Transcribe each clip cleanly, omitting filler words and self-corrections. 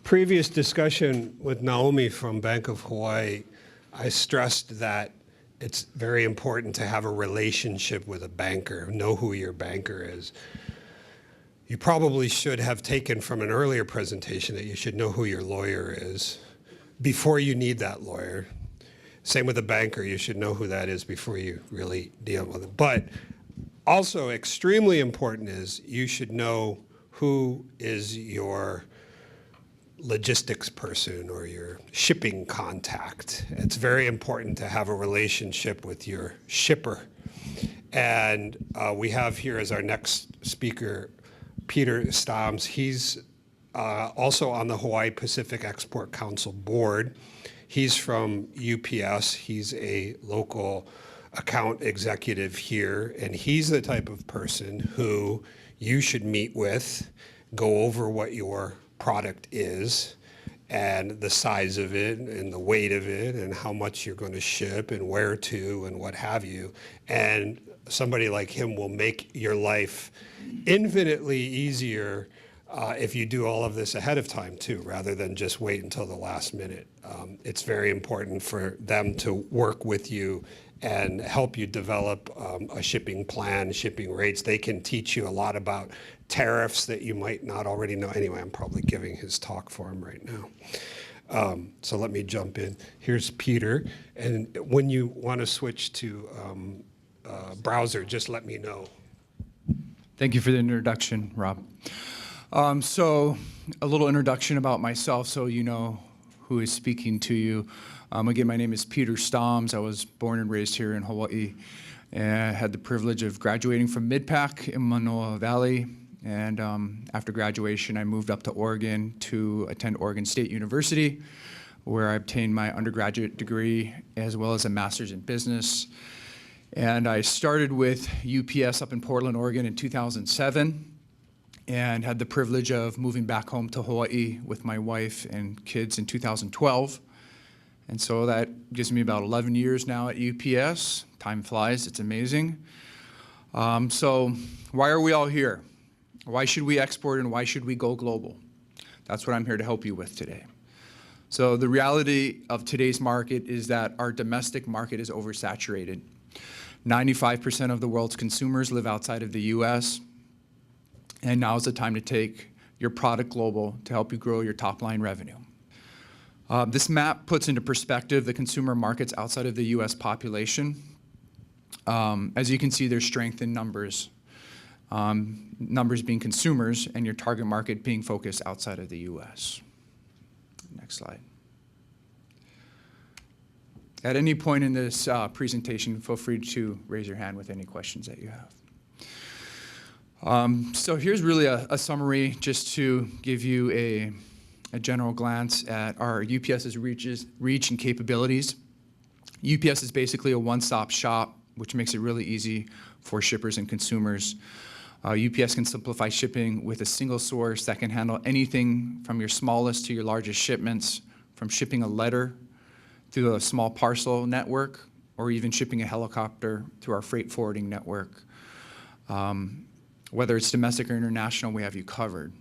previous discussion with Naomi from Bank of Hawaii, I stressed that it's very important to have a relationship with a banker, know who your banker is. You probably should have taken from an earlier presentation that you should know who your lawyer is before you need that lawyer. Same with a banker, you should know who that is before you really deal with it. But also extremely important is you should know who is your logistics person or your shipping contact. It's very important to have a relationship with your shipper. And we have here as our next speaker, Peter Stams. He's also on the Hawaii Pacific Export Council board. He's from UPS. He's a local account executive here, and he's the type of person who you should meet with, go over what your product is and the size of it and the weight of it and how much you're going to ship and where to and what have you. And somebody like him will make your life infinitely easier if you do all of this ahead of time too, rather than just wait until the last minute. It's very important for them to work with you and help you develop a shipping plan, shipping rates. They can teach you a lot about tariffs that you might not already know. Anyway, I'm probably giving his talk for him right now. So let me jump in. Here's Peter. And when you want to switch to browser, just let me know. Thank you for the introduction, Rob. So a little introduction about myself so you know who is speaking to you. Again, my name is Peter Stams. I was born and raised here in Hawaii and had the privilege of graduating from Midpac in Manoa Valley. And after graduation, I moved up to Oregon to attend Oregon State University, where I obtained my undergraduate degree as well as a master's in business. And I started with UPS up in Portland, Oregon in 2007. And had the privilege of moving back home to Hawaii with my wife and kids in 2012. And so that gives me about 11 years now at UPS. Time flies, it's amazing. So why are we all here? Why should we export and why should we go global? That's what I'm here to help you with today. So the reality of today's market is that our domestic market is oversaturated. 95% of the world's consumers live outside of the US. And now is the time to take your product global to help you grow your top line revenue. This map puts into perspective the consumer markets outside of the US population. As you can see, there's strength in numbers. Numbers being consumers and your target market being focused outside of the US. Next slide. At any point in this presentation, feel free to raise your hand with any questions that you have. So here's really a summary just to give you a general glance at our UPS's reach and capabilities. UPS is basically a one-stop shop, which makes it really easy for shippers and consumers. UPS can simplify shipping with a single source that can handle anything from your smallest to your largest shipments, from shipping a letter through a small parcel network, or even shipping a helicopter through our freight forwarding network. Whether it's domestic or international, we have you covered.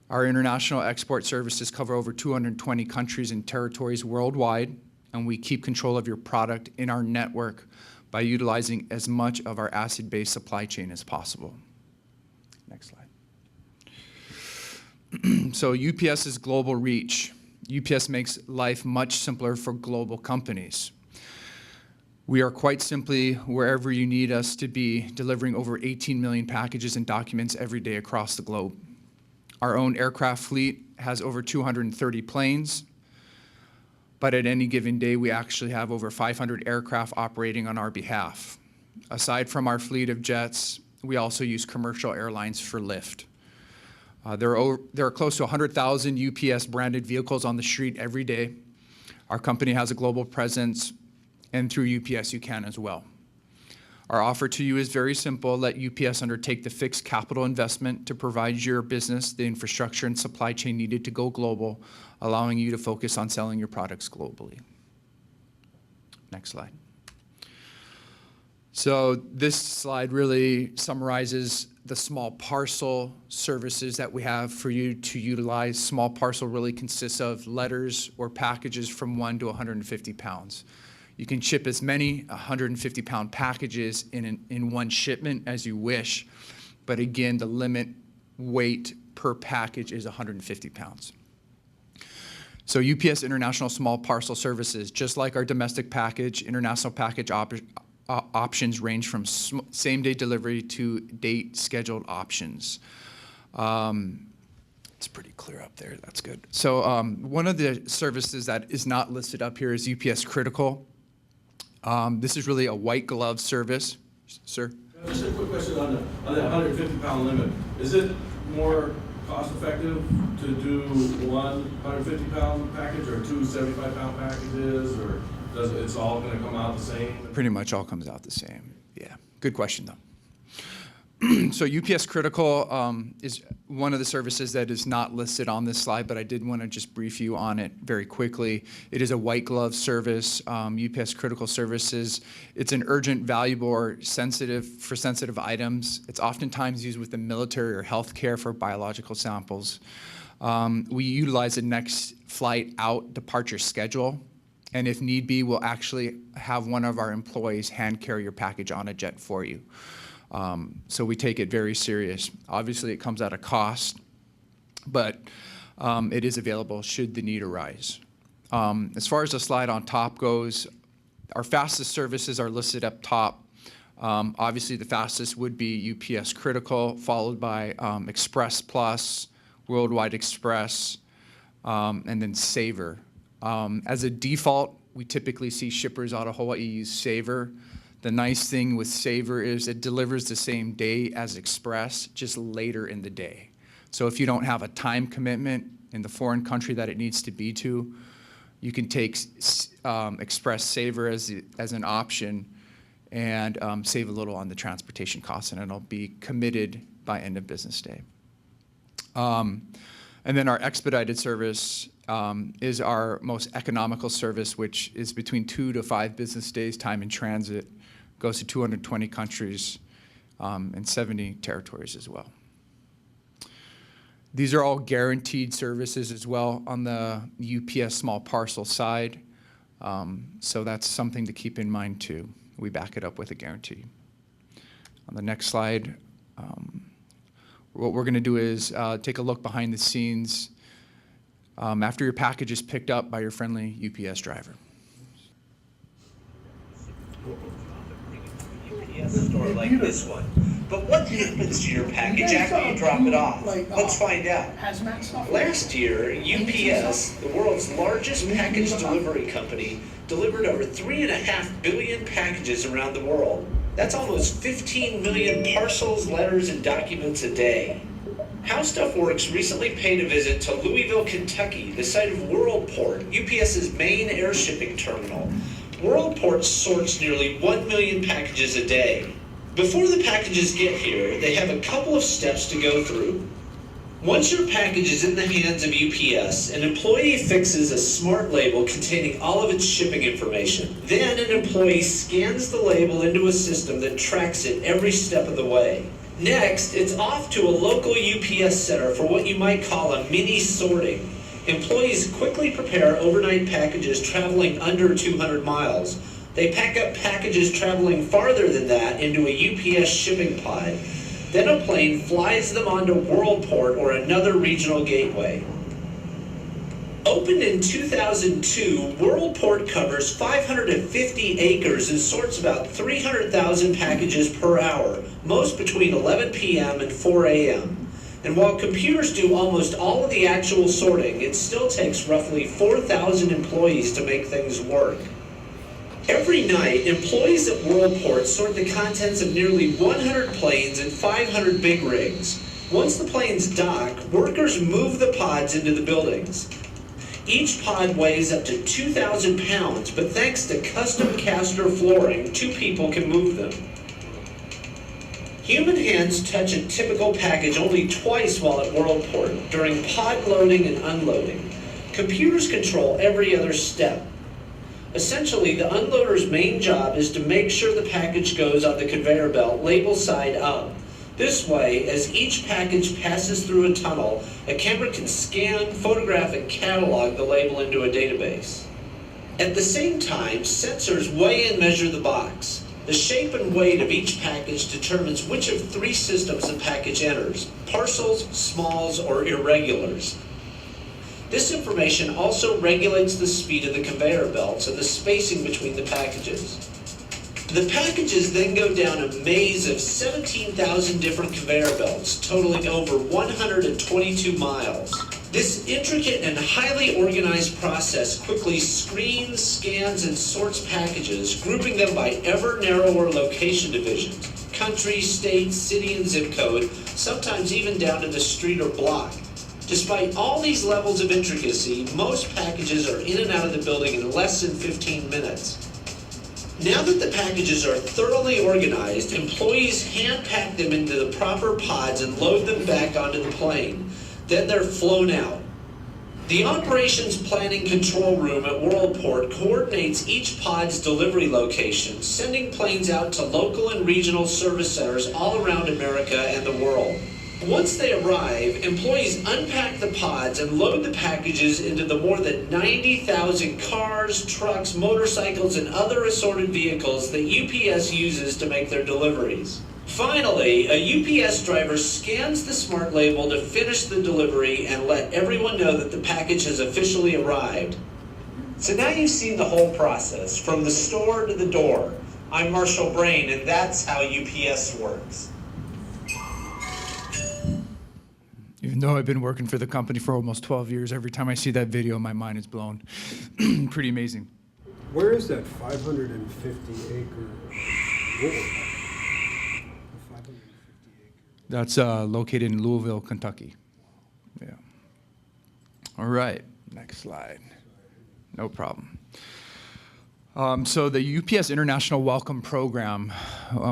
Our international export services cover over 220 countries and territories worldwide, and we keep control of your product in our network by utilizing as much of our asset-based supply chain as possible. Next slide. So UPS's global reach. UPS makes life much simpler for global companies. We are quite simply wherever you need us to be, delivering over 18 million packages and documents every day across the globe. Our own aircraft fleet has over 230 planes, but at any given day, we actually have over 500 aircraft operating on our behalf. Aside from our fleet of jets, we also use commercial airlines for lift. There are close to 100,000 UPS branded vehicles on the street every day. Our company has a global presence, and through UPS you can as well. Our offer to you is very simple. Let UPS undertake the fixed capital investment to provide your business the infrastructure and supply chain needed to go global, allowing you to focus on selling your products globally. Next slide. So this slide really summarizes the small parcel services that we have for you to utilize. Small parcel really consists of letters or packages from 1 to 150 pounds. You can ship as many 150-pound packages in one shipment as you wish, but again, the limit weight per package is 150 pounds. So UPS International Small Parcel Services, just like our domestic package, international package options range from same-day delivery to date-scheduled options. It's pretty clear up there. That's good. So one of the services that is not listed up here is UPS Critical. This is really a white glove service. Sir? Just a quick question on the 150-pound limit. Is it more cost-effective to do one 150-pound package or two 75-pound packages, or it's all going to come out the same? Pretty much all comes out the same. Yeah. Good question, though. So UPS Critical is one of the services that is not listed on this slide, but I did want to just brief you on it very quickly. It is a white glove service, UPS Critical Services. It's an urgent, valuable, or sensitive items. It's oftentimes used with the military or healthcare for biological samples. We utilize the next flight out departure schedule, and if need be, we'll actually have one of our employees hand carry your package on a jet for you. So we take it very serious. Obviously, it comes at a cost, but it is available should the need arise. As far as the slide on top goes, our fastest services are listed up top. Obviously, the fastest would be UPS Critical, followed by Express Plus, Worldwide Express, and then Saver. As a default, we typically see shippers out of Hawaii use Saver. The nice thing with Saver is it delivers the same day as Express, just later in the day. So if you don't have a time commitment in the foreign country that it needs to be to, you can take Express Saver as an option and save a little on the transportation costs, and it'll be committed by end of business day. And then our expedited service is our most economical service, which is between 2 to 5 business days time in transit, goes to 220 countries and 70 territories as well. These are all guaranteed services as well on the UPS small parcel side. So that's something to keep in mind too. We back it up with a guarantee. On the next slide, what we're going to do is take a look behind the scenes after your package is picked up by your friendly UPS driver. Store like this one. But what happens to your package after you drop it off? Let's find out. Last year, UPS, the world's largest package delivery company, delivered over 3.5 billion packages around the world. That's almost 15 million parcels, letters, and documents a day. How Stuff Works recently paid a visit to Louisville, Kentucky, the site of Worldport, UPS's main air shipping terminal. Worldport sorts nearly 1 million packages a day. Before the packages get here, they have a couple of steps to go through. Once your package is in the hands of UPS, an employee fixes a smart label containing all of its shipping information. Then an employee scans the label into a system that tracks it every step of the way. Next, it's off to a local UPS center for what you might call a mini sorting. Employees quickly prepare overnight packages traveling under 200 miles. They pack up packages traveling farther than that into a UPS shipping pod. Then a plane flies them onto Worldport or another regional gateway. Opened in 2002, Worldport covers 550 acres and sorts about 300,000 packages per hour, most between 11 p.m. and 4 a.m. And while computers do almost all of the actual sorting, it still takes roughly 4,000 employees to make things work. Every night, employees at Worldport sort the contents of nearly 100 planes and 500 big rigs. Once the planes dock, workers move the pods into the buildings. Each pod weighs up to 2,000 pounds, but thanks to custom caster flooring, 2 people can move them. Human hands touch a typical package only twice while at Worldport, during pod loading and unloading. Computers control every other step. Essentially, the unloader's main job is to make sure the package goes on the conveyor belt label side up. This way, as each package passes through a tunnel, a camera can scan, photograph, and catalog the label into a database. At the same time, sensors weigh and measure the box. The shape and weight of each package determines which of three systems the package enters: parcels, smalls, or irregulars. This information also regulates the speed of the conveyor belts and the spacing between the packages. The packages then go down a maze of 17,000 different conveyor belts, totaling over 122 miles. This intricate and highly organized process quickly screens, scans, and sorts packages, grouping them by ever narrower location divisions: country, state, city, and zip code, sometimes even down to the street or block. Despite all these levels of intricacy, most packages are in and out of the building in less than 15 minutes. Now that the packages are thoroughly organized, employees hand-pack them into the proper pods and load them back onto the plane. Then they're flown out. The Operations Planning Control Room at Worldport coordinates each pod's delivery location, sending planes out to local and regional service centers all around America and the world. Once they arrive, employees unpack the pods and load the packages into the more than 90,000 cars, trucks, motorcycles, and other assorted vehicles that UPS uses to make their deliveries. Finally, a UPS driver scans the smart label to finish the delivery and let everyone know that the package has officially arrived. So now you've seen the whole process, from the store to the door. I'm Marshall Brain, and that's how UPS works. Even though I've been working for the company for almost 12 years, every time I see that video, my mind is blown. Pretty amazing. Where is that 550-acre wall? That's located in Louisville, Kentucky. Yeah. All right, next slide. No problem. So the UPS International Welcome Program,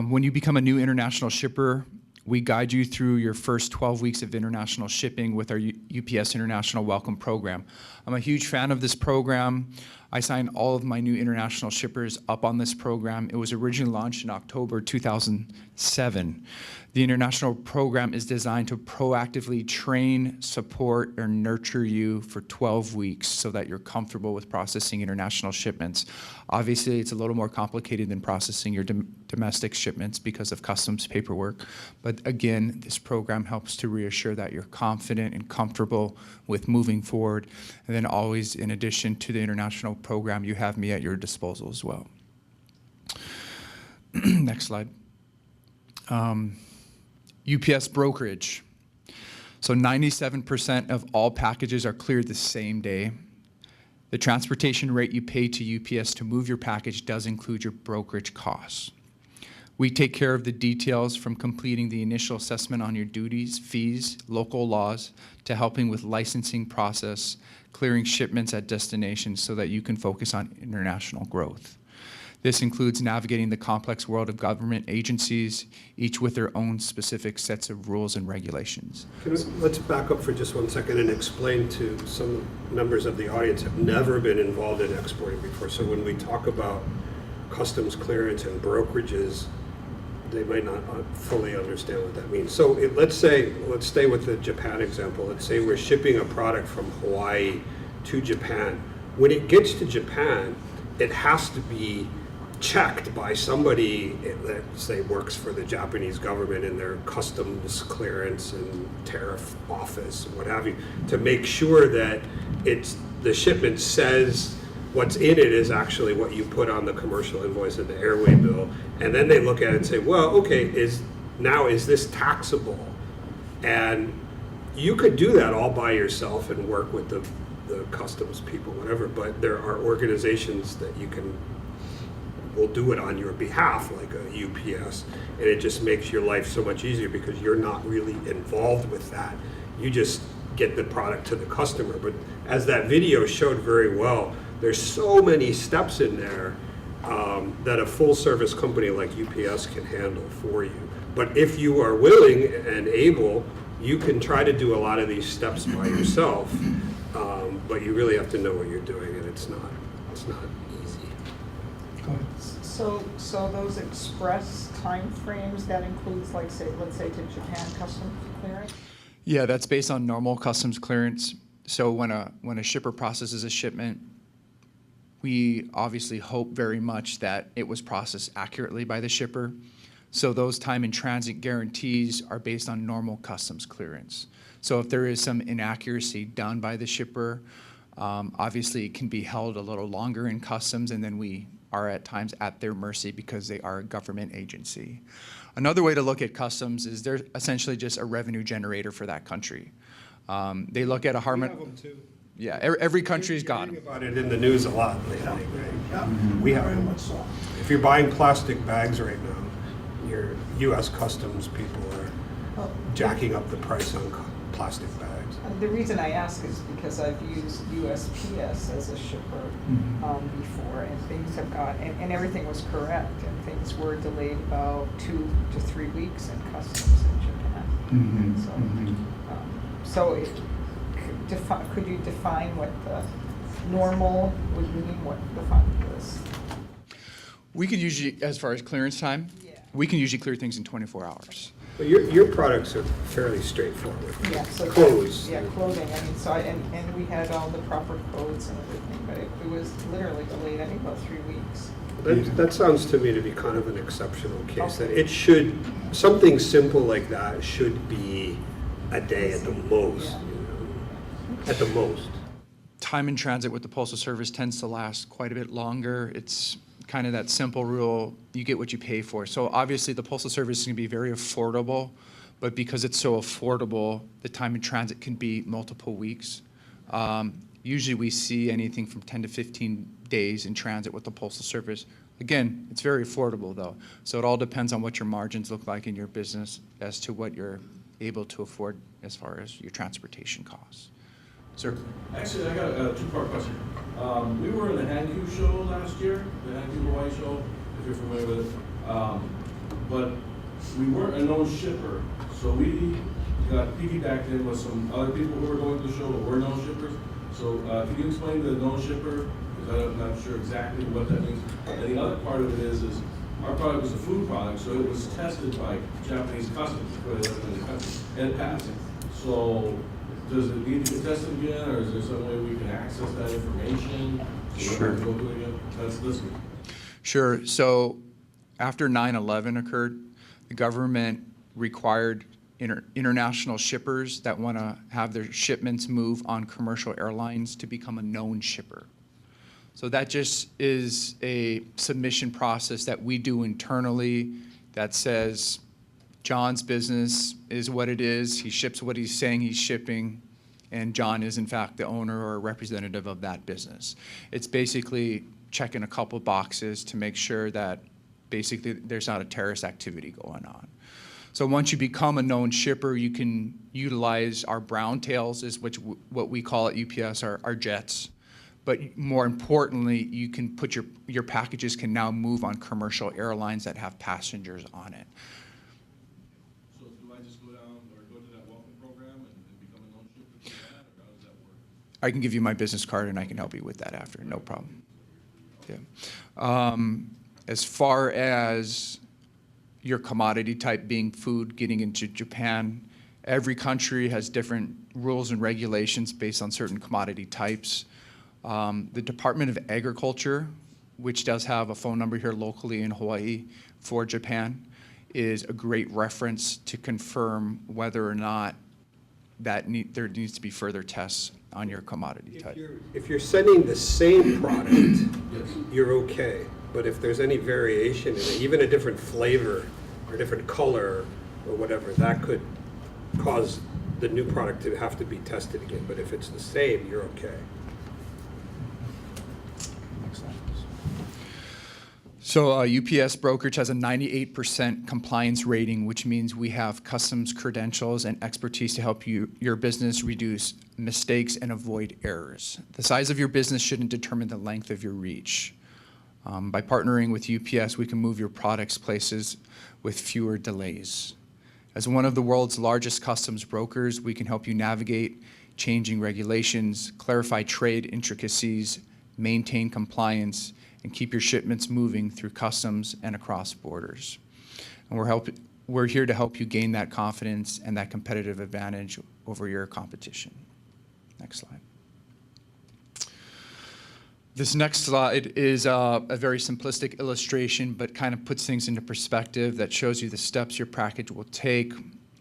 when you become a new international shipper, we guide you through your first 12 weeks of international shipping with our UPS International Welcome Program. I'm a huge fan of this program. I signed all of my new international shippers up on this program. It was originally launched in October 2007. The international program is designed to proactively train, support, or nurture you for 12 weeks so that you're comfortable with processing international shipments. Obviously, it's a little more complicated than processing your domestic shipments because of customs paperwork. But again, this program helps to reassure that you're confident and comfortable with moving forward. And then always, in addition to the international program, you have me at your disposal as well. Next slide. UPS Brokerage. So 97% of all packages are cleared the same day. The transportation rate you pay to UPS to move your package does include your brokerage costs. We take care of the details from completing the initial assessment on your duties, fees, local laws, to helping with licensing process, clearing shipments at destinations so that you can focus on international growth. This includes navigating the complex world of government agencies, each with their own specific sets of rules and regulations. Let's back up for just 1 second and explain to some members of the audience who have never been involved in exporting before. So when we talk about customs clearance and brokerages, they might not fully understand what that means. So let's stay with the Japan example. Let's say we're shipping a product from Hawaii to Japan. When it gets to Japan, it has to be checked by somebody that, say, works for the Japanese government in their customs clearance and tariff office, what have you, to make sure that the shipment says what's in it is actually what you put on the commercial invoice and the airway bill. And then they look at it and say, well, okay, is this taxable? And you could do that all by yourself and work with the customs people, whatever, but there are organizations that will do it on your behalf, like a UPS, and it just makes your life so much easier because you're not really involved with that. You just get the product to the customer. But as that video showed very well, there's so many steps in there that a full service company like UPS can handle for you. But if you are willing and able, you can try to do a lot of these steps by yourself, but you really have to know what you're doing, and it's not easy. So those express timeframes, that includes like, say, let's say to Japan customs clearance? Yeah, that's based on normal customs clearance. So when a shipper processes a shipment, we obviously hope very much that it was processed accurately by the shipper. So those time in transit guarantees are based on normal customs clearance. So if there is some inaccuracy done by the shipper, obviously it can be held a little longer in customs, and then we are at times at their mercy because they are a government agency. Another way to look at customs is they're essentially just a revenue generator for that country. They look at a We harmon. have them too. Yeah, every country's You're got hearing them. about it in the news a lot lately, right? We have them. If you're buying plastic bags right now, your U.S. Customs people are Well, jacking up the price on plastic bags. The reason I ask is because I've used USPS as a shipper before, and things have got, and everything was correct, and things were delayed about 2 to 3 weeks in customs in Japan. So could you define what the normal would mean, what this? We could usually, as far as clearance time, Yeah. we can usually clear things in 24 hours. But your products are fairly straightforward. Yeah, so. Clothes. Yeah, clothing, I mean, so, and we had all the proper codes and everything, but it was literally delayed, I think, about 3 weeks. That sounds to me to be kind of an exceptional case, that Okay. it should, something simple like that should be a day at the most, Yeah. you know, at the most. Time in transit with the Postal Service tends to last quite a bit longer. It's kind of that simple rule, you get what you pay for. So obviously the Postal Service is going to be very affordable, but because it's so affordable, the time in transit can be multiple weeks. Usually we see anything from 10 to 15 days in transit with the Postal Service. Again, it's very affordable though. So it all depends on what your margins look like in your business as to what you're able to afford as far as your transportation costs. Sir? Actually, I got a two-part question. We were in the Hankyu show last year, the Hankyu Hawaii show, if you're familiar with it. But we weren't a known shipper, so we got piggybacked in with some other people who were going to the show but were known shippers. So can you explain the known shipper? Because I'm not sure exactly what that means. And the other part of it is our product was a food product, so it was tested by Japanese customs before they left it in the country, and it passed. So does it need to be tested again, or is there some way we can access that information? So we don't have to go through it again? That's this one. Sure. So after 9/11 occurred, the government required international shippers that want to have their shipments move on commercial airlines to become a known shipper. So that just is a submission process that we do internally that says John's business is what it is. He ships what he's saying he's shipping, and John is in fact the owner or representative of that business. It's basically checking a couple boxes to make sure that basically there's not a terrorist activity going on. So once you become a known shipper, you can utilize our brown tails, is what we call at UPS our jets. But more importantly, you can put your packages can now move on commercial airlines that have passengers on it. So do I just go down or go to that welcome program and become a known shipper for that, or how does that work? I can give you my business card and I can help you with that after, no problem. Yeah. As far as your commodity type being food getting into Japan, every country has different rules and regulations based on certain commodity types. The Department of Agriculture, which does have a phone number here locally in Hawaii for Japan, is a great reference to confirm whether or not there needs to be further tests on your commodity type. If you're sending the same product, Yes. you're okay. But if there's any variation in it, even a different flavor or different color or whatever, that could cause the new product to have to be tested again. But if it's the same, you're okay. So UPS Brokerage has a 98% compliance rating, which means we have customs credentials and expertise to help your business reduce mistakes and avoid errors. The size of your business shouldn't determine the length of your reach. By partnering with UPS, we can move your products places with fewer delays. As one of the world's largest customs brokers, we can help you navigate changing regulations, clarify trade intricacies, maintain compliance, and keep your shipments moving through customs and across borders. And we're here to help you gain that confidence and that competitive advantage over your competition. Next slide. This next slide is a very simplistic illustration, but kind of puts things into perspective that shows you the steps your package will take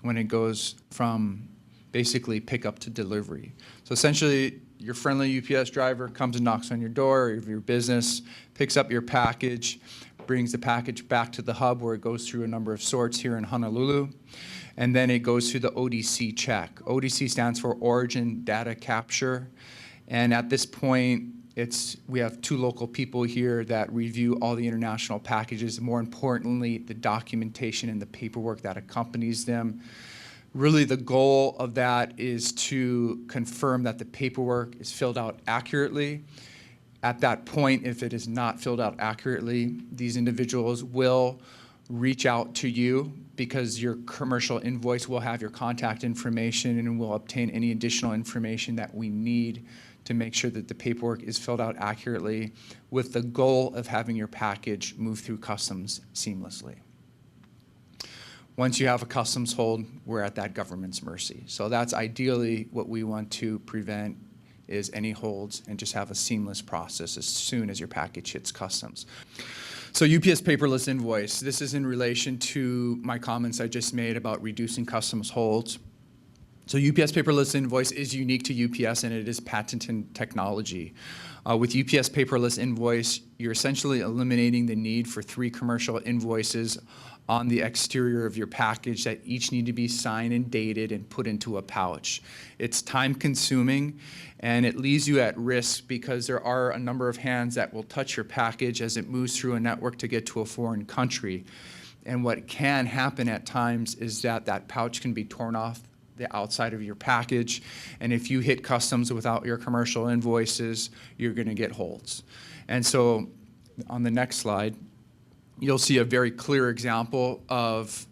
when it goes from basically pickup to delivery. So essentially, your friendly UPS driver comes and knocks on your door of your business, picks up your package, brings the package back to the hub where it goes through a number of sorts here in Honolulu, and then it goes through the ODC check. ODC stands for Origin Data Capture, and at this point, we have 2 local people here that review all the international packages, more importantly, the documentation and the paperwork that accompanies them. Really, the goal of that is to confirm that the paperwork is filled out accurately. At that point, if it is not filled out accurately, these individuals will reach out to you because your commercial invoice will have your contact information and will obtain any additional information that we need to make sure that the paperwork is filled out accurately with the goal of having your package move through customs seamlessly. Once you have a customs hold, we're at that government's mercy. So that's ideally what we want to prevent is any holds and just have a seamless process as soon as your package hits customs. So UPS Paperless Invoice, this is in relation to my comments I just made about reducing customs holds. So UPS Paperless Invoice is unique to UPS and it is patented technology. With UPS Paperless Invoice, you're essentially eliminating the need for 3 commercial invoices on the exterior of your package that each need to be signed and dated and put into a pouch. It's time consuming and it leaves you at risk because there are a number of hands that will touch your package as it moves through a network to get to a foreign country. And what can happen at times is that that pouch can be torn off the outside of your package, and if you hit customs without your commercial invoices, you're going to get holds. And so on the next slide, you'll see a very clear example of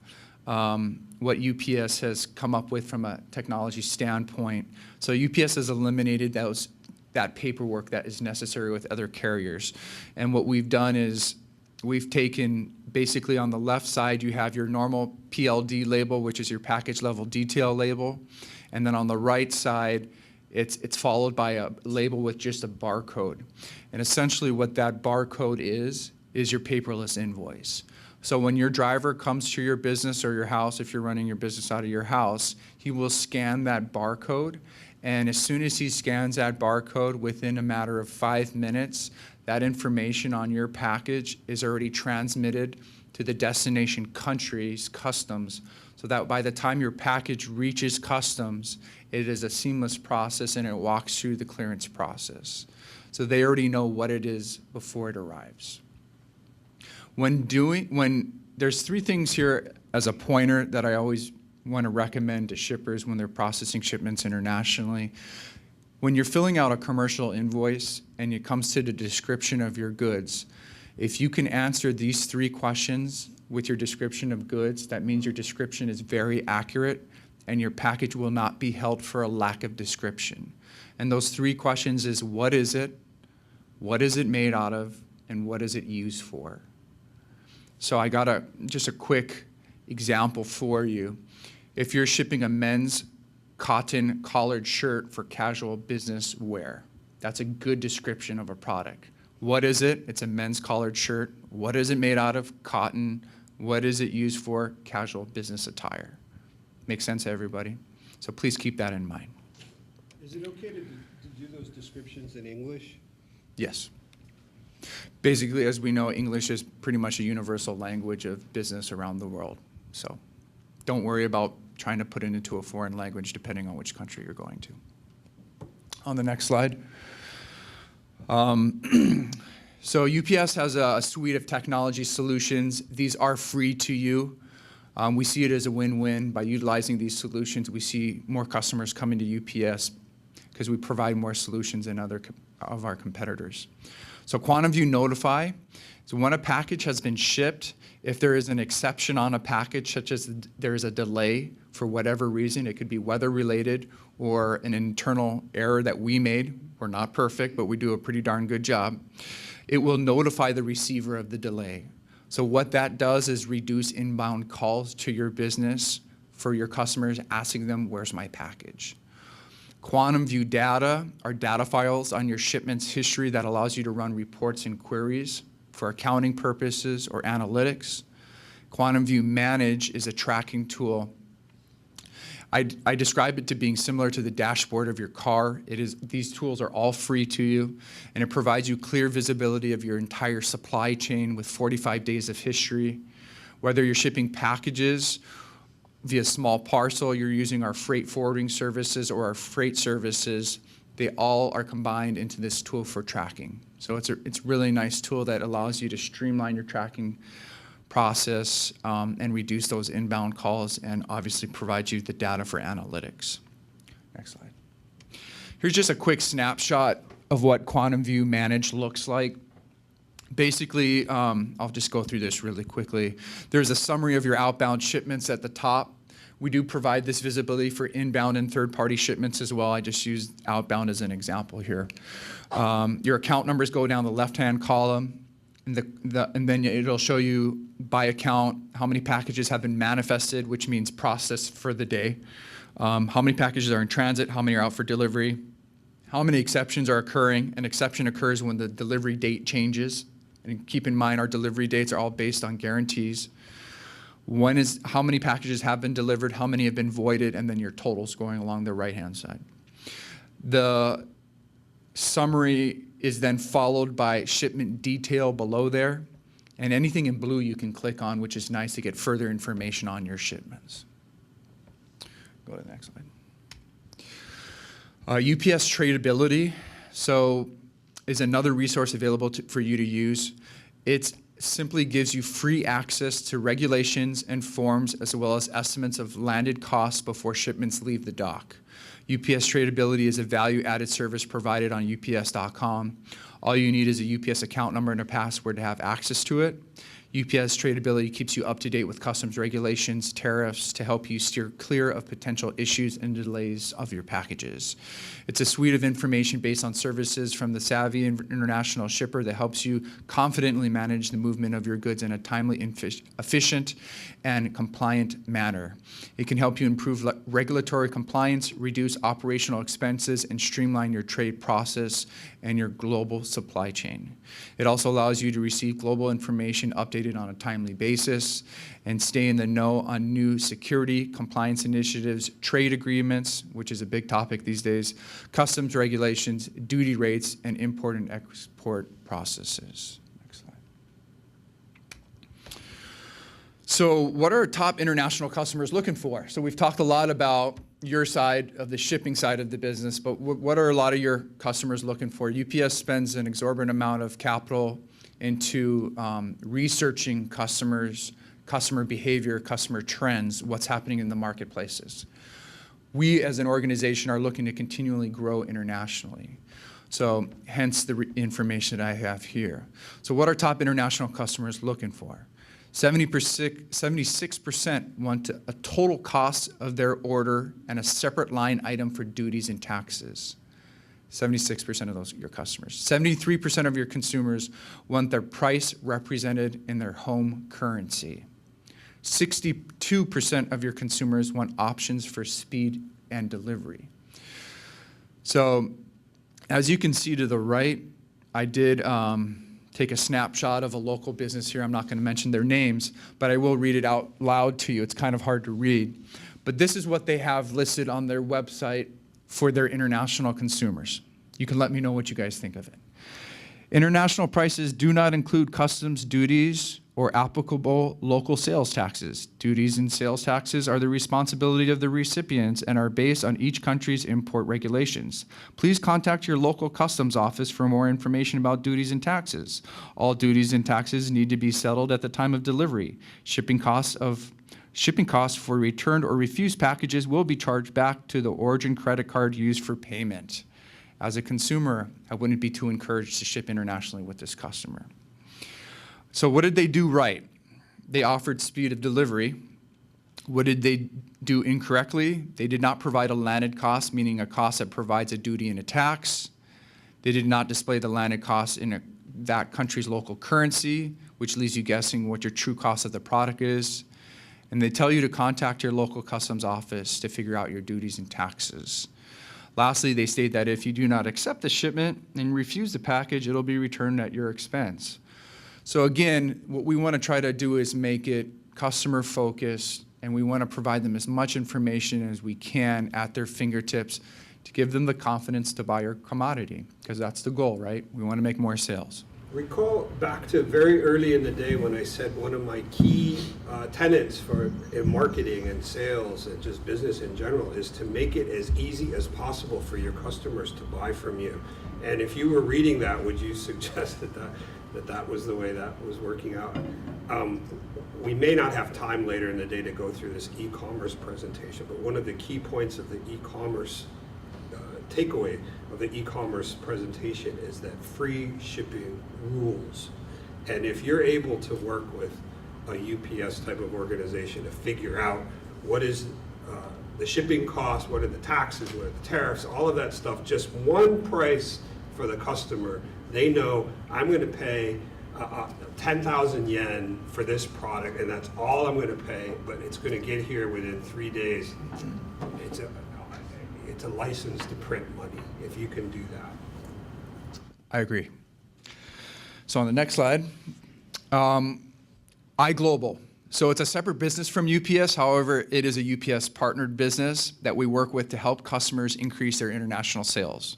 what UPS has come up with from a technology standpoint. So UPS has eliminated that paperwork that is necessary with other carriers. And what we've done is we've taken, basically on the left side, you have your normal PLD label, which is your package level detail label. And then on the right side, it's followed by a label with just a barcode. And essentially what that barcode is your paperless invoice. So when your driver comes to your business or your house, if you're running your business out of your house, he will scan that barcode. And as soon as he scans that barcode, within a matter of 5 minutes, that information on your package is already transmitted to the destination country's customs, so that by the time your package reaches customs, it is a seamless process and it walks through the clearance process. So they already know what it is before it arrives. There's 3 things here as a pointer that I always want to recommend to shippers when they're processing shipments internationally. When you're filling out a commercial invoice and it comes to the description of your goods, if you can answer these 3 questions with your description of goods, that means your description is very accurate and your package will not be held for a lack of description. And those 3 questions is, what is it made out of, and what is it used for? So I got just a quick example for you. If you're shipping a men's cotton collared shirt for casual business wear, that's a good description of a product. What is it? It's a men's collared shirt. What is it made out of? Cotton. What is it used for? Casual business attire. Make sense to everybody? So please keep that in mind. Is it okay to do those descriptions in English? Yes. Basically, as we know, English is pretty much a universal language of business around the world. So don't worry about trying to put it into a foreign language depending on which country you're going to. On the next slide. So UPS has a suite of technology solutions. These are free to you. We see it as a win-win. By utilizing these solutions, we see more customers coming to UPS because we provide more solutions than other of our competitors. So Quantum View Notify. So when a package has been shipped, if there is an exception on a package, such as there is a delay for whatever reason, it could be weather related or an internal error that we made. We're not perfect, but we do a pretty darn good job. It will notify the receiver of the delay. So what that does is reduce inbound calls to your business for your customers, asking them, where's my package? Quantum View data are data files on your shipment's history that allows you to run reports and queries for accounting purposes or analytics. Quantum View Manage is a tracking tool. I describe it to being similar to the dashboard of your car. These tools are all free to you, and it provides you clear visibility of your entire supply chain with 45 days of history. Whether you're shipping packages via Small Parcel, you're using our freight forwarding services or our freight services, they all are combined into this tool for tracking. So it's a really nice tool that allows you to streamline your tracking process and reduce those inbound calls, and obviously provide you the data for analytics. Next slide. Here's just a quick snapshot of what Quantum View Manage looks like. Basically, I'll just go through this really quickly. There's a summary of your outbound shipments at the top. We do provide this visibility for inbound and third-party shipments as well. I just used outbound as an example here. Your account numbers go down the left-hand column, and then it'll show you by account how many packages have been manifested, which means processed for the day, how many packages are in transit, how many are out for delivery, how many exceptions are occurring. An exception occurs when the delivery date changes. And keep in mind, our delivery dates are all based on guarantees. How many packages have been delivered, how many have been voided, and then your totals going along the right-hand side. The summary is then followed by shipment detail below there, and anything in blue you can click on, which is nice to get further information on your shipments. Go to the next slide. UPS Tradability is another resource available for you to use. It simply gives you free access to regulations and forms, as well as estimates of landed costs before shipments leave the dock. UPS Tradability is a value-added service provided on UPS.com. All you need is a UPS account number and a password to have access to it. UPS Tradability keeps you up to date with customs regulations, tariffs, to help you steer clear of potential issues and delays of your packages. It's a suite of information based on services from the savvy international shipper that helps you confidently manage the movement of your goods in a timely, efficient, and compliant manner. It can help you improve regulatory compliance, reduce operational expenses, and streamline your trade process and your global supply chain. It also allows you to receive global information updated on a timely basis and stay in the know on new security, compliance initiatives, trade agreements, which is a big topic these days, customs regulations, duty rates, and import and export processes. Next slide. So what are top international customers looking for? So we've talked a lot about your side of the shipping side of the business, but what are a lot of your customers looking for? UPS spends an exorbitant amount of capital into researching customers, customer behavior, customer trends, what's happening in the marketplaces. We as an organization are looking to continually grow internationally. So hence the information that I have here. So what are top international customers looking for? 76% want a total cost of their order and a separate line item for duties and taxes. 76% of those are your customers. 73% of your consumers want their price represented in their home currency. 62% of your consumers want options for speed and delivery. So as you can see to the right, I did take a snapshot of a local business here. I'm not going to mention their names, but I will read it out loud to you. It's kind of hard to read. But this is what they have listed on their website for their international consumers. You can let me know what you guys think of it. International prices do not include customs duties or applicable local sales taxes. Duties and sales taxes are the responsibility of the recipients and are based on each country's import regulations. Please contact your local customs office for more information about duties and taxes. All duties and taxes need to be settled at the time of delivery. Shipping costs for returned or refused packages will be charged back to the origin credit card used for payment. As a consumer, I wouldn't be too encouraged to ship internationally with this customer. So what did they do right? They offered speed of delivery. What did they do incorrectly? They did not provide a landed cost, meaning a cost that provides a duty and a tax. They did not display the landed cost in that country's local currency, which leaves you guessing what your true cost of the product is. And they tell you to contact your local customs office to figure out your duties and taxes. Lastly, they state that if you do not accept the shipment and refuse the package, it'll be returned at your expense. So again, what we want to try to do is make it customer focused, and we want to provide them as much information as we can at their fingertips to give them the confidence to buy your commodity, because that's the goal, right? We want to make more sales. Recall back to very early in the day when I said one of my key tenets in marketing and sales and just business in general is to make it as easy as possible for your customers to buy from you. And if you were reading that, would you suggest that was the way that was working out? We may not have time later in the day to go through this e-commerce presentation, but one of the key points of the e-commerce takeaway of the e-commerce presentation is that free shipping rules. And if you're able to work with a UPS type of organization to figure out what is the shipping cost, what are the taxes, what are the tariffs, all of that stuff, just one price for the customer, they know I'm going to pay 10,000 yen for this product, and that's all I'm going to pay, but it's going to get here within 3 days. It's a license to print money if you can do that. I agree. So on the next slide, iGlobal. So it's a separate business from UPS. However, it is a UPS partnered business that we work with to help customers increase their international sales.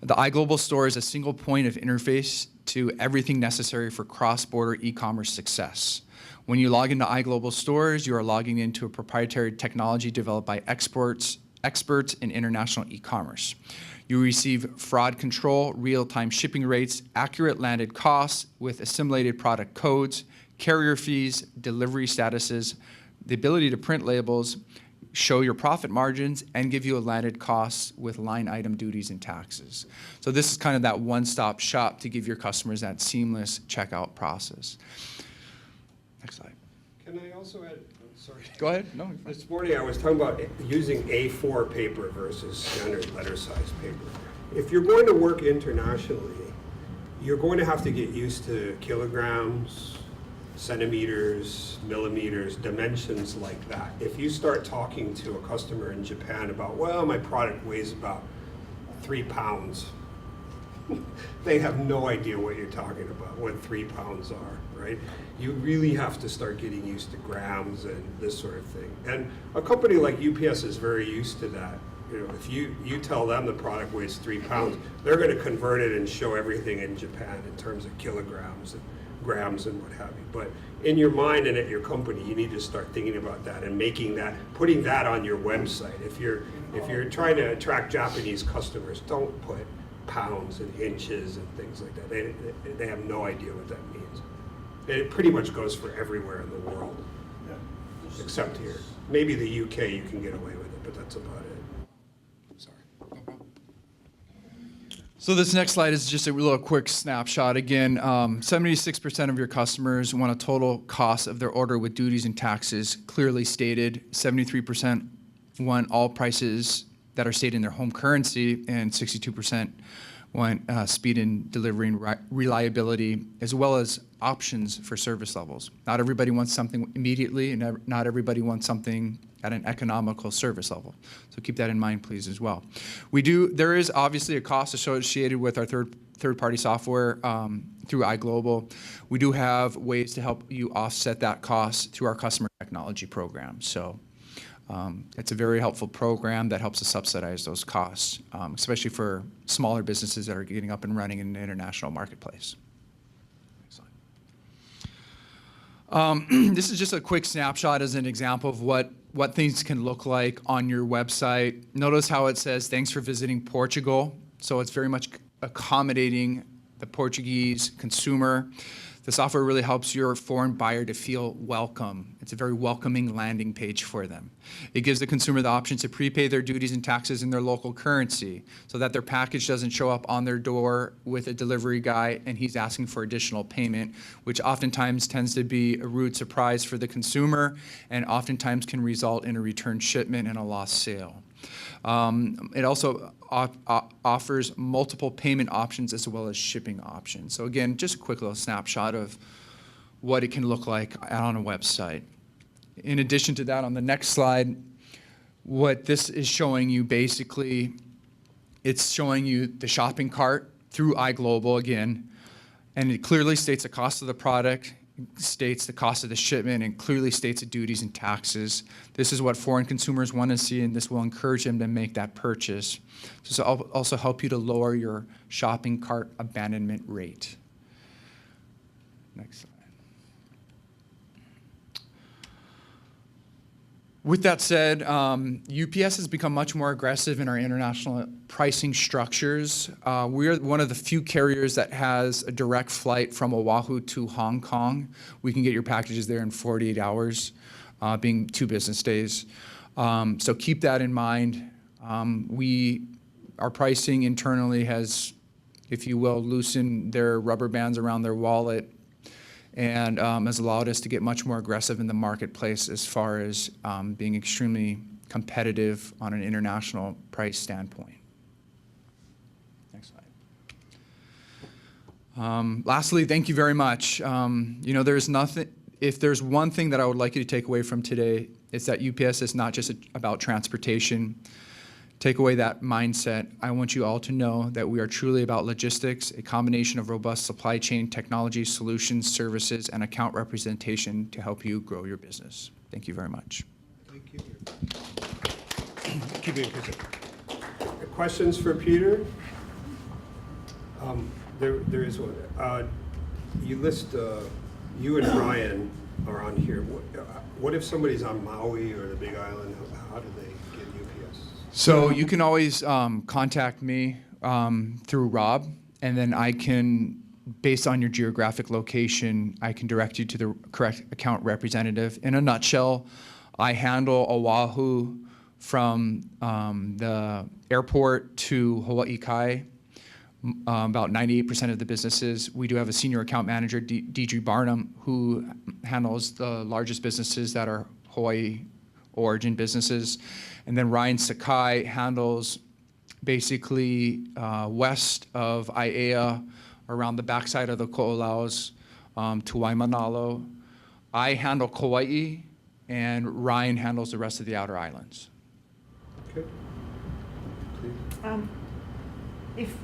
The iGlobal store is a single point of interface to everything necessary for cross-border e-commerce success. When you log into iGlobal stores, you are logging into a proprietary technology developed by experts in international e-commerce. You receive fraud control, real-time shipping rates, accurate landed costs with assimilated product codes, carrier fees, delivery statuses, the ability to print labels, show your profit margins, and give you a landed costs with line item duties and taxes. So this is kind of that one-stop shop to give your customers that seamless checkout process. Next slide. Can I also add, sorry. Go ahead. No. This morning I was talking about using A4 paper versus standard letter size paper. If you're going to work internationally, you're going to have to get used to kilograms, centimeters, millimeters, dimensions like that. If you start talking to a customer in Japan about, well, my product weighs about 3 pounds, they have no idea what you're talking about, what 3 pounds are, right? You really have to start getting used to grams and this sort of thing. And a company like UPS is very used to that. You know, if you tell them the product weighs 3 pounds, they're going to convert it and show everything in Japan in terms of kilograms and grams and what have you. But in your mind and at your company, you need to start thinking about that and making that, putting that on your website. If you're trying to attract Japanese customers, don't put pounds and inches and things like that. They have no idea what that means. It pretty much goes for everywhere in the world, except here. Maybe the UK you can get away with it, but that's about it. Sorry. So this next slide is just a little quick snapshot. Again, 76% of your customers want a total cost of their order with duties and taxes clearly stated. 73% want all prices that are stated in their home currency, and 62% want speed in delivery and reliability, as well as options for service levels. Not everybody wants something immediately, and not everybody wants something at an economical service level. So keep that in mind, please, as well. There is obviously a cost associated with our third-party software through iGlobal. We do have ways to help you offset that cost through our customer technology program. So it's a very helpful program that helps us subsidize those costs, especially for smaller businesses that are getting up and running in the international marketplace. Next slide. This is just a quick snapshot as an example of what things can look like on your website. Notice how it says, thanks for visiting Portugal. So it's very much accommodating the Portuguese consumer. The software really helps your foreign buyer to feel welcome. It's a very welcoming landing page for them. It gives the consumer the option to prepay their duties and taxes in their local currency so that their package doesn't show up on their door with a delivery guy and he's asking for additional payment, which oftentimes tends to be a rude surprise for the consumer and oftentimes can result in a returned shipment and a lost sale. It also offers multiple payment options as well as shipping options. So again, just a quick little snapshot of what it can look like on a website. In addition to that, on the next slide, what this is showing you basically, it's showing you the shopping cart through iGlobal again, and it clearly states the cost of the product, states the cost of the shipment, and clearly states the duties and taxes. This is what foreign consumers want to see, and this will encourage them to make that purchase. This will also help you to lower your shopping cart abandonment rate. Next slide. With that said, UPS has become much more aggressive in our international pricing structures. We are one of the few carriers that has a direct flight from Oahu to Hong Kong. We can get your packages there in 48 hours, being 2 business days. So keep that in mind. Our pricing internally has, if you will, loosened their rubber bands around their wallet, and has allowed us to get much more aggressive in the marketplace as far as being extremely competitive on an international price standpoint. Next slide. Lastly, thank you very much. There's nothing. If there's one thing that I would like you to take away from today, it's that UPS is not just about transportation. Take away that mindset. I want you all to know that we are truly about logistics, a combination of robust supply chain technology, solutions, services, and account representation to help you grow your business. Thank you very much. Thank you. Keep being patient. Questions for Peter? There is one. You list, you and Ryan are on here. What if somebody's on Maui or the Big Island? How do they get UPS? So you can always contact me through Rob, and then I can, based on your geographic location, I can direct you to the correct account representative. In a nutshell, I handle Oahu from the airport to Hawaii Kai, about 98% of the businesses. We do have a senior account manager, Deidre Barnum, who handles the largest businesses that are Hawaii origin businesses. And then Ryan Sakai handles basically west of Aiea, around the backside of the Ko'olaus to Waimanalo. I handle Kauai, and Ryan handles the rest of the outer islands. Okay. If,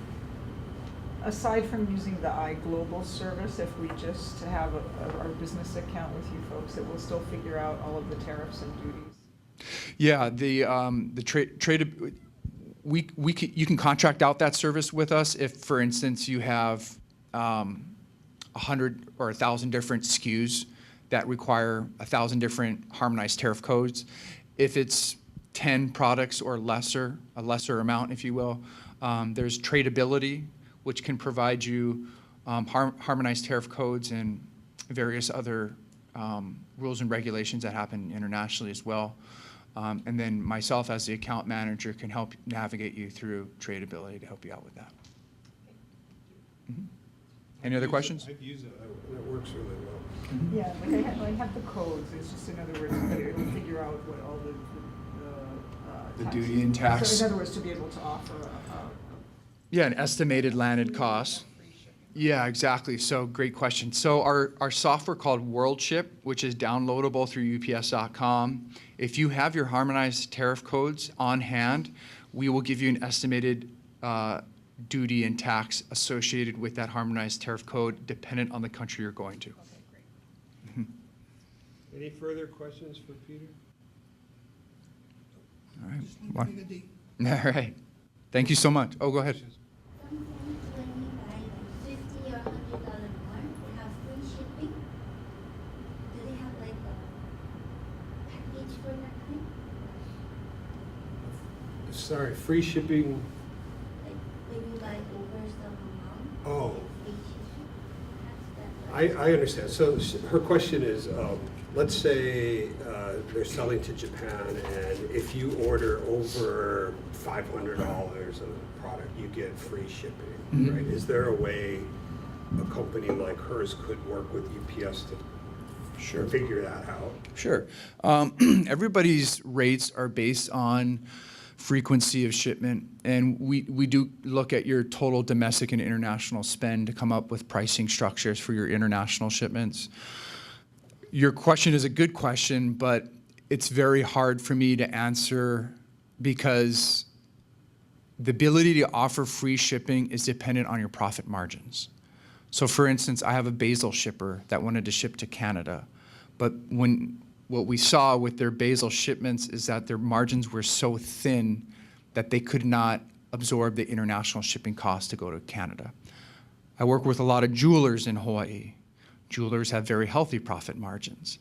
aside from using the iGlobal service, if we just have our business account with you folks, it will still figure out all of the tariffs and duties? Yeah, the trade. You can contract out that service with us if, for instance, you have 100 or 1,000 different SKUs that require 1,000 different harmonized tariff codes. If it's 10 products or lesser, a lesser amount, if you will, there's tradability, which can provide you harmonized tariff codes and various other rules and regulations that happen internationally as well. And then myself as the account manager can help navigate you through tradability to help you out with that. Mm-hmm. Any other questions? I've used it. That works really well. Mm-hmm. Yeah, like I have the codes. It's just, in other words, that it will figure out what all the The duty and tax. So in other words, to be able to offer Yeah, an estimated landed cost. Yeah, exactly. So great question. So our software called Worldport, which is downloadable through ups.com, if you have your harmonized tariff codes on hand, we will give you an estimated duty and tax associated with that harmonized tariff code, dependent on the country you're going to. Okay, great. Mm-hmm. Any further questions for Peter? All right. All right. Thank you so much. Oh, go ahead. Sometimes when we buy like $50 or $100 more, they have free shipping. Do they have like a package for that kind? Sorry, free shipping. Like when you buy over some amount, Oh, free shipping. I understand. So her question is, let's say they're selling to Japan, and if you order over $500 of a product, you get free shipping, Mhm. right? Is there a way a company like hers could work with UPS to figure that out? Sure. Everybody's rates are based on frequency of shipment, and we do look at your total domestic and international spend to come up with pricing structures for your international shipments. Your question is a good question, but it's very hard for me to answer because the ability to offer free shipping is dependent on your profit margins. So for instance, I have a basil shipper that wanted to ship to Canada, but what we saw with their basil shipments is that their margins were so thin that they could not absorb the international shipping costs to go to Canada. I work with a lot of jewelers in Hawaii. Jewelers have very healthy profit margins.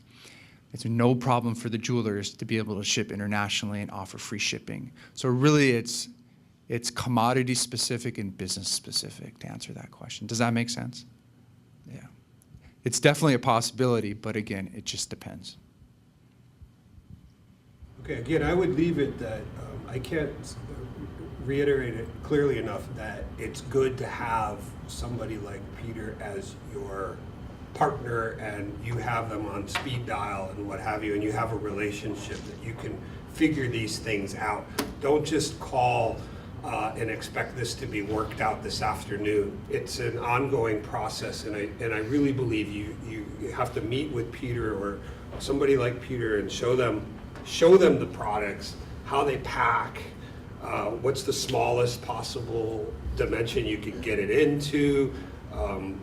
It's no problem for the jewelers to be able to ship internationally and offer free shipping. So really it's commodity specific and business specific to answer that question. Does that make sense? Yeah. It's definitely a possibility, but again, it just depends. Okay, again, I would leave it that I can't reiterate it clearly enough that it's good to have somebody like Peter as your partner, and you have them on speed dial and what have you, and you have a relationship that you can figure these things out. Don't just call and expect this to be worked out this afternoon. It's an ongoing process, and I really believe you have to meet with Peter or somebody like Peter and show them the products, how they pack, what's the smallest possible dimension you can get it into,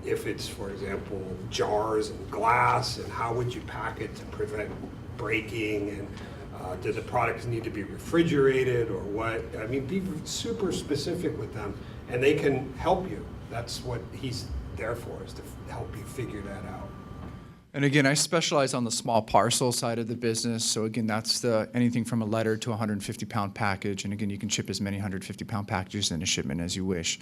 if it's, for example, jars and glass, and how would you pack it to prevent breaking, and do the products need to be refrigerated or what? I mean, be super specific with them, and they can help you. That's what he's there for, is to help you figure that out. And again, I specialize on the small parcel side of the business. So again, that's anything from a letter to a 150-pound package. And again, you can ship as many 150-pound packages in a shipment as you wish.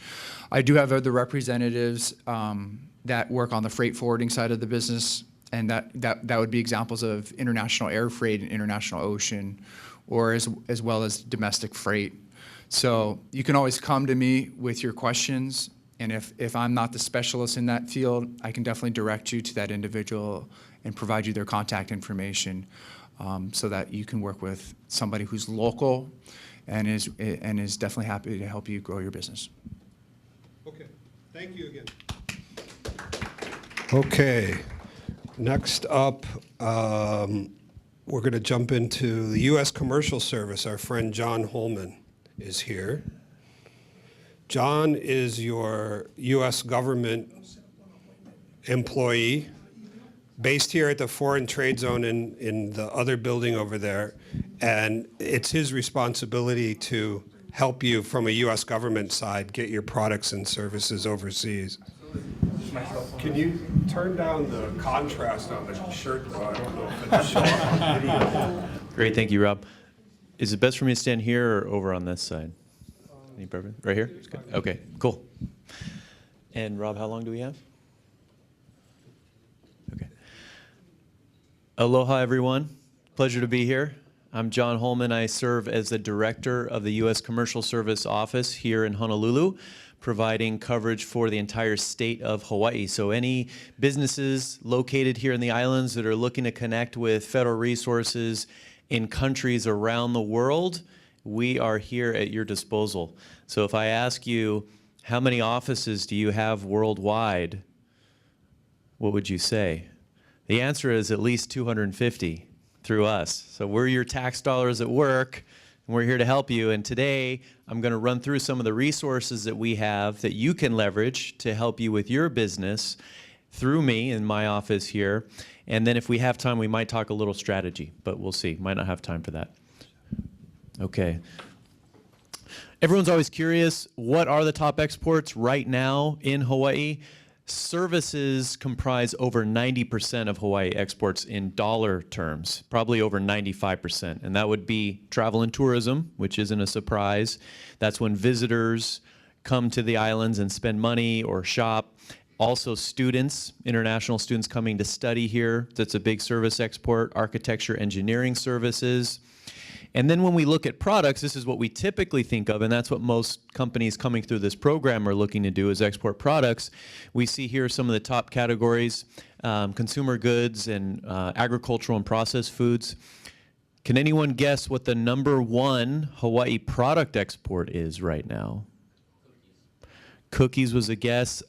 I do have other representatives that work on the freight forwarding side of the business. And that would be examples of international air freight and international ocean, or as well as domestic freight. So you can always come to me with your questions. And if I'm not the specialist in that field, I can definitely direct you to that individual and provide you their contact information so that you can work with somebody who's local and is definitely happy to help you grow your business. Okay, thank you again. Okay, next up, we're going to jump into the U.S. Commercial Service. Our friend John Holman is here. John is your U.S. government employee based here at the Foreign Trade Zone in the other building over there. And it's his responsibility to help you from a U.S. government side get your products and services overseas. Can you turn down the contrast on the shirt, though? I don't know if it'll show up on video. Great, thank you, Rob. Is it best for me to stand here or over on this side? Any preference? Right here? It's good. Okay, cool. And Rob, how long do we have? Okay. Aloha, everyone. Pleasure to be here. I'm John Holman. I serve as the director of the U.S. Commercial Service Office here in Honolulu, providing coverage for the entire state of Hawaii. So any businesses located here in the islands that are looking to connect with federal resources in countries around the world, we are here at your disposal. So if I ask you, how many offices do you have worldwide? What would you say? The answer is at least 250 through us. So we're your tax dollars at work, and we're here to help you. And today, I'm going to run through some of the resources that we have that you can leverage to help you with your business through me in my office here. And then if we have time, we might talk a little strategy, but we'll see. Might not have time for that. Okay. Everyone's always curious, what are the top exports right now in Hawaii? Services comprise over 90% of Hawaii exports in dollar terms, probably over 95%. And that would be travel and tourism, which isn't a surprise. That's when visitors come to the islands and spend money or shop. Also students, international students coming to study here. That's a big service export. Architecture, engineering services. And then when we look at products, this is what we typically think of, and that's what most companies coming through this program are looking to do, is export products. We see here some of the top categories, consumer goods and agricultural and processed foods. Can anyone guess what the #1 Hawaii product export is right now? Cookies was a guess.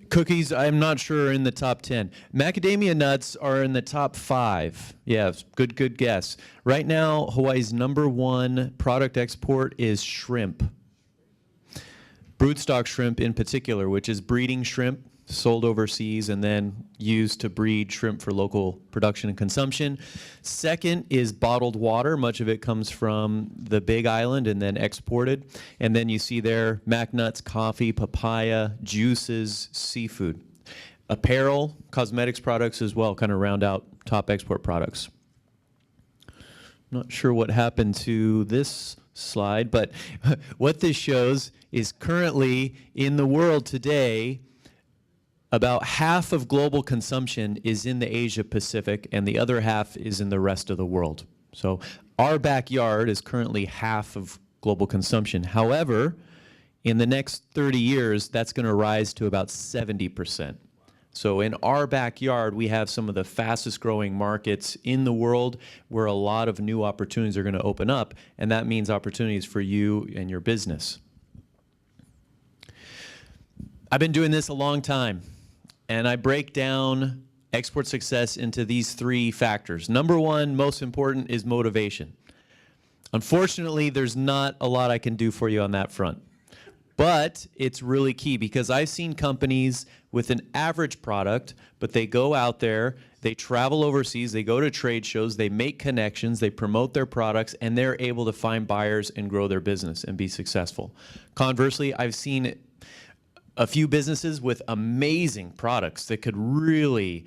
Cookies, I'm not sure, are in the top 10. Macadamia nuts are in the top 5. Yeah, good guess. Right now, Hawaii's #1 product export is shrimp. Broodstock shrimp in particular, which is breeding shrimp sold overseas and then used to breed shrimp for local production and consumption. Second is bottled water. Much of it comes from the Big Island and then exported. And then you see there mac nuts, coffee, papaya, juices, seafood. Apparel, cosmetics products as well, kind of round out top export products. Not sure what happened to this slide, but what this shows is currently in the world today, about half of global consumption is in the Asia Pacific and the other half is in the rest of the world. So our backyard is currently half of global consumption. However, in the next 30 years, that's going to rise to about 70%. So in our backyard, we have some of the fastest growing markets in the world where a lot of new opportunities are going to open up, and that means opportunities for you and your business. I've been doing this a long time, and I break down export success into these 3 factors. #1, most important, is motivation. Unfortunately, there's not a lot I can do for you on that front. But it's really key because I've seen companies with an average product, but they go out there, they travel overseas, they go to trade shows, they make connections, they promote their products, and they're able to find buyers and grow their business and be successful. Conversely, I've seen a few businesses with amazing products that could really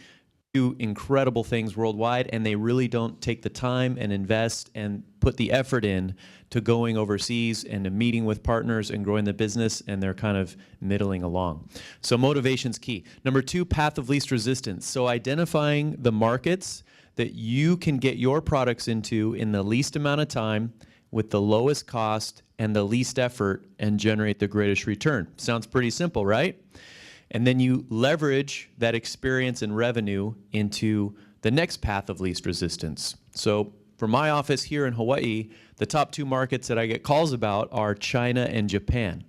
do incredible things worldwide, and they really don't take the time and invest and put the effort in to going overseas and to meeting with partners and growing the business, and they're kind of middling along. So motivation's key. #2, path of least resistance. So identifying the markets that you can get your products into in the least amount of time with the lowest cost and the least effort and generate the greatest return. Sounds pretty simple, right? And then you leverage that experience and revenue into the next path of least resistance. So for my office here in Hawaii, the top 2 markets that I get calls about are China and Japan.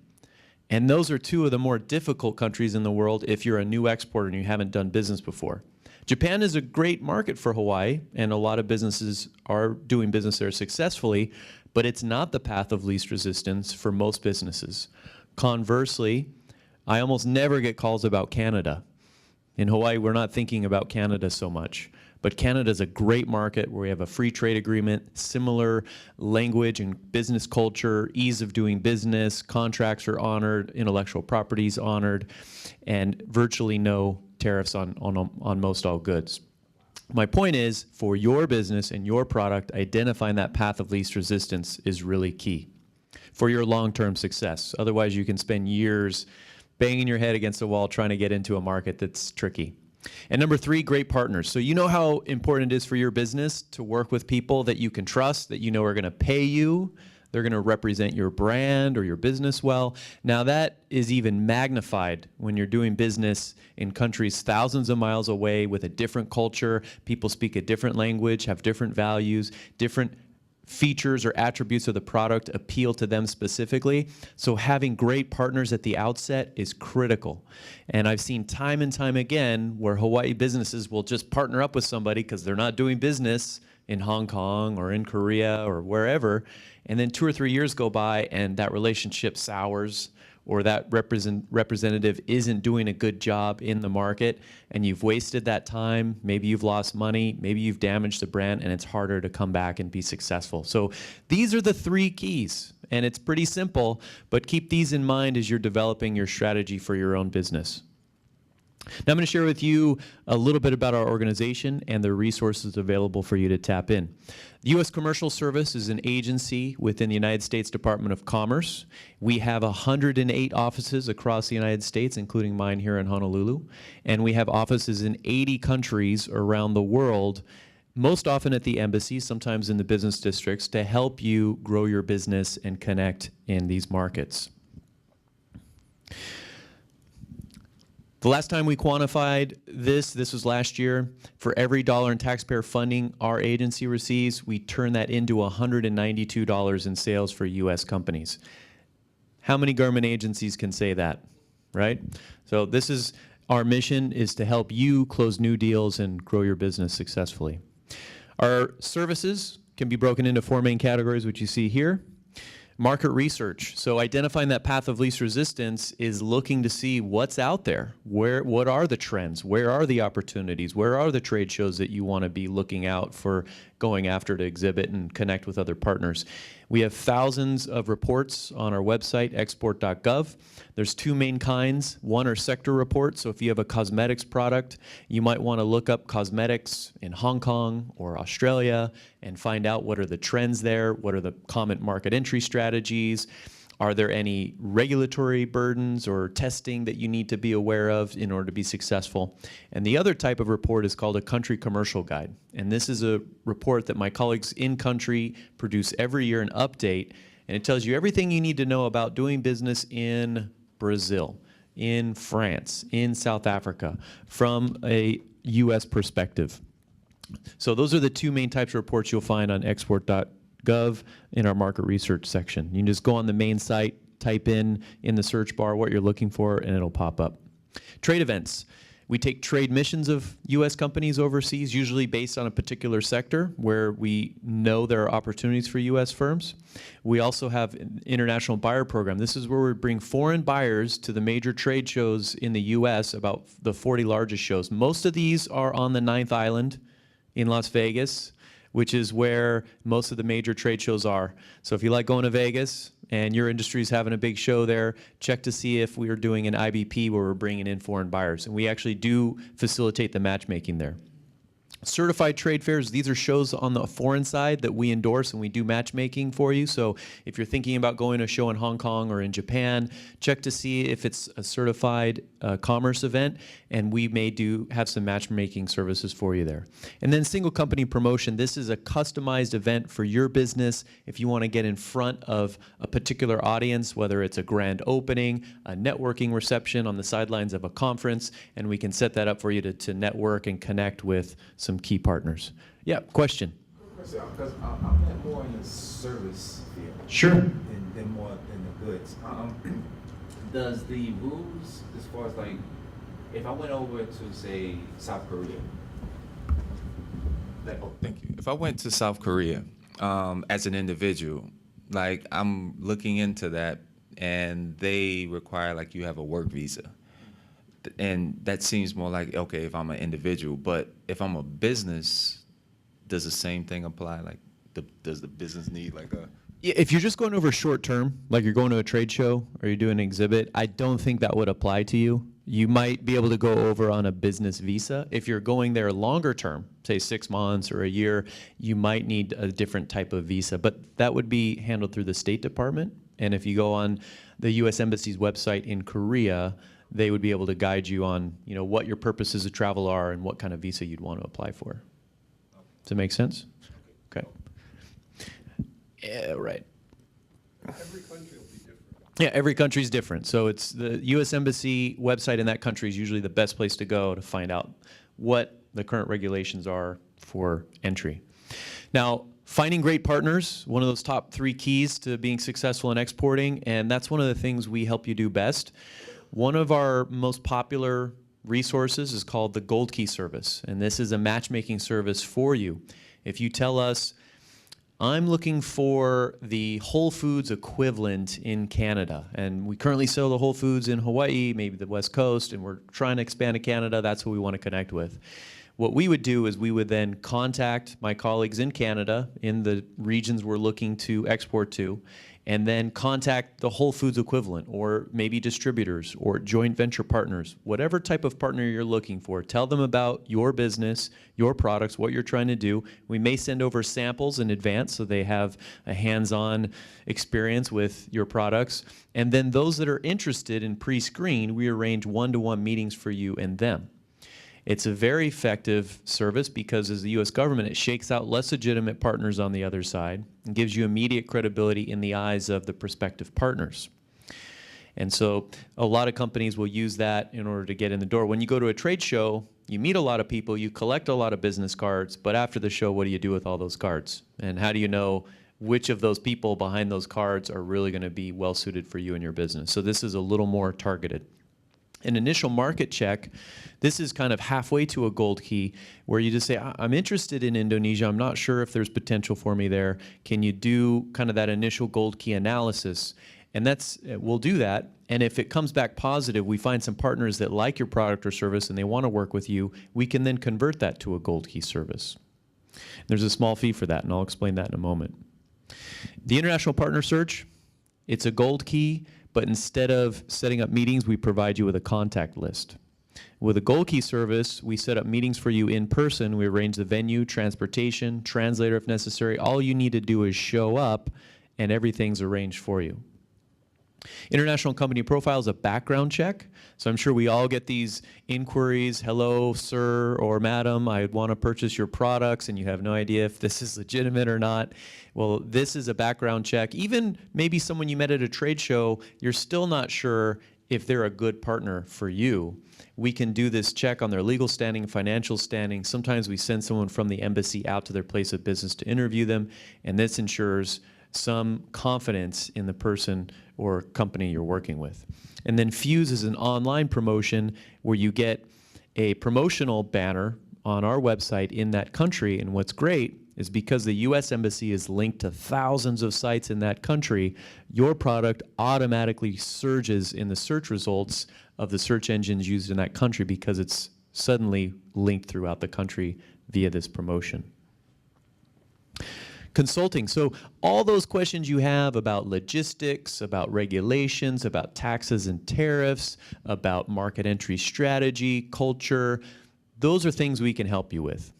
And those are 2 of the more difficult countries in the world if you're a new exporter and you haven't done business before. Japan is a great market for Hawaii, and a lot of businesses are doing business there successfully, but it's not the path of least resistance for most businesses. Conversely, I almost never get calls about Canada. In Hawaii, we're not thinking about Canada so much. But Canada is a great market where we have a free trade agreement, similar language and business culture, ease of doing business, contracts are honored, intellectual property is honored, and virtually no tariffs on most all goods. My point is, for your business and your product, identifying that path of least resistance is really key for your long-term success. Otherwise, you can spend years banging your head against a wall trying to get into a market that's tricky. And #3, great partners. So you know how important it is for your business to work with people that you can trust, that you know are going to pay you, they're going to represent your brand or your business well. Now that is even magnified when you're doing business in countries thousands of miles away with a different culture. People speak a different language, have different values, different features or attributes of the product appeal to them specifically. So having great partners at the outset is critical. And I've seen time and time again where Hawaii businesses will just partner up with somebody because they're not doing business in Hong Kong or in Korea or wherever. And then 2 or 3 years go by and that relationship sours, or that representative isn't doing a good job in the market, and you've wasted that time, maybe you've lost money, maybe you've damaged the brand, and it's harder to come back and be successful. So these are the 3 keys, and it's pretty simple, but keep these in mind as you're developing your strategy for your own business. Now I'm going to share with you a little bit about our organization and the resources available for you to tap in. The U.S. Commercial Service is an agency within the United States Department of Commerce. We have 108 offices across the United States, including mine here in Honolulu, and we have offices in 80 countries around the world, most often at the embassy, sometimes in the business districts, to help you grow your business and connect in these markets. The last time we quantified this was last year. For every dollar in taxpayer funding our agency receives, we turn that into $192 in sales for U.S. companies. How many government agencies can say that, right? So this is our mission, is to help you close new deals and grow your business successfully. Our services can be broken into 4 main categories, which you see here. Market research. So identifying that path of least resistance is looking to see what's out there. What are the trends? Where are the opportunities? Where are the trade shows that you want to be looking out for, going after to exhibit and connect with other partners? We have thousands of reports on our website, export.gov. There's 2 main kinds. One are sector reports. So if you have a cosmetics product, you might want to look up cosmetics in Hong Kong or Australia and find out what are the trends there, what are the common market entry strategies, are there any regulatory burdens or testing that you need to be aware of in order to be successful. And the other type of report is called a country commercial guide. And this is a report that my colleagues in country produce every year, an update, and it tells you everything you need to know about doing business in Brazil, in France, in South Africa, from a U.S. perspective. So those are the 2 main types of reports you'll find on export.gov in our market research section. You can just go on the main site, type in the search bar what you're looking for, and it'll pop up. Trade events. We take trade missions of U.S. companies overseas, usually based on a particular sector where we know there are opportunities for U.S. firms. We also have an international buyer program. This is where we bring foreign buyers to the major trade shows in the U.S., about the 40 largest shows. Most of these are on the 9th Island in Las Vegas, which is where most of the major trade shows are. So if you like going to Vegas and your industry is having a big show there, check to see if we are doing an IBP where we're bringing in foreign buyers. And we actually do facilitate the matchmaking there. Certified trade fairs, these are shows on the foreign side that we endorse and we do matchmaking for you. So if you're thinking about going to a show in Hong Kong or in Japan, check to see if it's a certified commerce event, and we may have some matchmaking services for you there. And then single company promotion, this is a customized event for your business if you want to get in front of a particular audience, whether it's a grand opening, a networking reception on the sidelines of a conference, and we can set that up for you to network and connect with some key partners. Yeah, question? Because I'm more in the service field. Sure. Than more in the goods. Does the rules, as far as like, if I went over to, say, South Korea, like, oh, thank you. If I went to South Korea as an individual, like, I'm looking into that, and they require, like, you have a work visa. And that seems more like, okay, if I'm an individual, but if I'm a business, does the same thing apply? Like, does the business need like a... Yeah, if you're just going over short term, like you're going to a trade show or you're doing an exhibit, I don't think that would apply to you. You might be able to go over on a business visa. If you're going there longer term, say 6 months or a year, you might need a different type of visa, but that would be handled through the State Department. And if you go on the U.S. Embassy's website in Korea, they would be able to guide you on, what your purposes of travel are and what kind of visa you'd want to apply for. Does that make sense? Okay. Yeah, right. Every country will be different. Yeah, every country is different. So it's the U.S. Embassy website in that country is usually the best place to go to find out what the current regulations are for entry. Now, finding great partners, one of those top 3 keys to being successful in exporting, and that's one of the things we help you do best. One of our most popular resources is called the Gold Key service, and this is a matchmaking service for you. If you tell us, I'm looking for the Whole Foods equivalent in Canada, and we currently sell the Whole Foods in Hawaii, maybe the West Coast, and we're trying to expand to Canada, that's who we want to connect with. What we would do is we would then contact my colleagues in Canada in the regions we're looking to export to, and then contact the Whole Foods equivalent, or maybe distributors or joint venture partners, whatever type of partner you're looking for. Tell them about your business, your products, what you're trying to do. We may send over samples in advance so they have a hands-on experience with your products. And then those that are interested in pre-screen, we arrange one-to-one meetings for you and them. It's a very effective service because as the U.S. government, it shakes out less legitimate partners on the other side and gives you immediate credibility in the eyes of the prospective partners. And so a lot of companies will use that in order to get in the door. When you go to a trade show, you meet a lot of people, you collect a lot of business cards, but after the show, what do you do with all those cards? And how do you know which of those people behind those cards are really going to be well suited for you and your business? So this is a little more targeted. An initial market check, this is kind of halfway to a gold key where you just say, I'm interested in Indonesia. I'm not sure if there's potential for me there. Can you do kind of that initial gold key analysis? And we'll do that. And if it comes back positive, we find some partners that like your product or service and they want to work with you, we can then convert that to a gold key service. There's a small fee for that, and I'll explain that in a moment. The international partner search, it's a gold key, but instead of setting up meetings, we provide you with a contact list. With a gold key service, we set up meetings for you in person. We arrange the venue, transportation, translator if necessary. All you need to do is show up, and everything's arranged for you. International company profile is a background check. So I'm sure we all get these inquiries, hello, sir or madam, I want to purchase your products, and you have no idea if this is legitimate or not. Well, this is a background check. Even maybe someone you met at a trade show, you're still not sure if they're a good partner for you. We can do this check on their legal standing, financial standing. Sometimes we send someone from the embassy out to their place of business to interview them, and this ensures some confidence in the person or company you're working with. And then Fuse is an online promotion where you get a promotional banner on our website in that country. And what's great is because the U.S. Embassy is linked to thousands of sites in that country, your product automatically surges in the search results of the search engines used in that country because it's suddenly linked throughout the country via this promotion. Consulting. So all those questions you have about logistics, about regulations, about taxes and tariffs, about market entry strategy, culture, those are things we can help you with.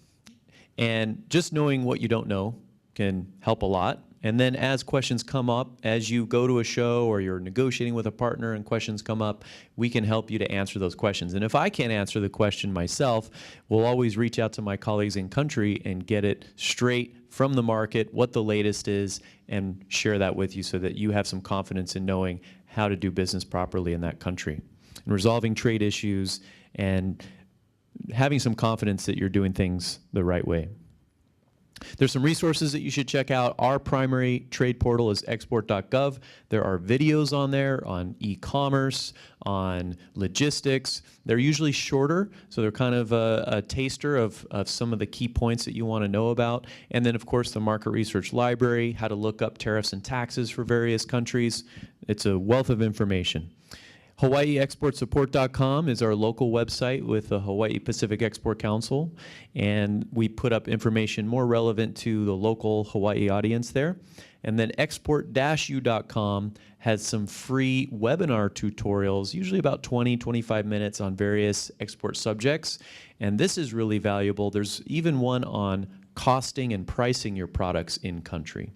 And just knowing what you don't know can help a lot. And then as questions come up, as you go to a show or you're negotiating with a partner and questions come up, we can help you to answer those questions. And if I can't answer the question myself, we'll always reach out to my colleagues in country and get it straight from the market, what the latest is, and share that with you so that you have some confidence in knowing how to do business properly in that country. And resolving trade issues and having some confidence that you're doing things the right way. There's some resources that you should check out. Our primary trade portal is export.gov. There are videos on there on e-commerce, on logistics. They're usually shorter, so they're kind of a taster of some of the key points that you want to know about. And then, of course, the market research library, how to look up tariffs and taxes for various countries. It's a wealth of information. HawaiiExportSupport.com is our local website with the Hawaii Pacific Export Council, and we put up information more relevant to the local Hawaii audience there. And then export-u.com has some free webinar tutorials, usually about 20-25 minutes on various export subjects. And this is really valuable. There's even one on costing and pricing your products in country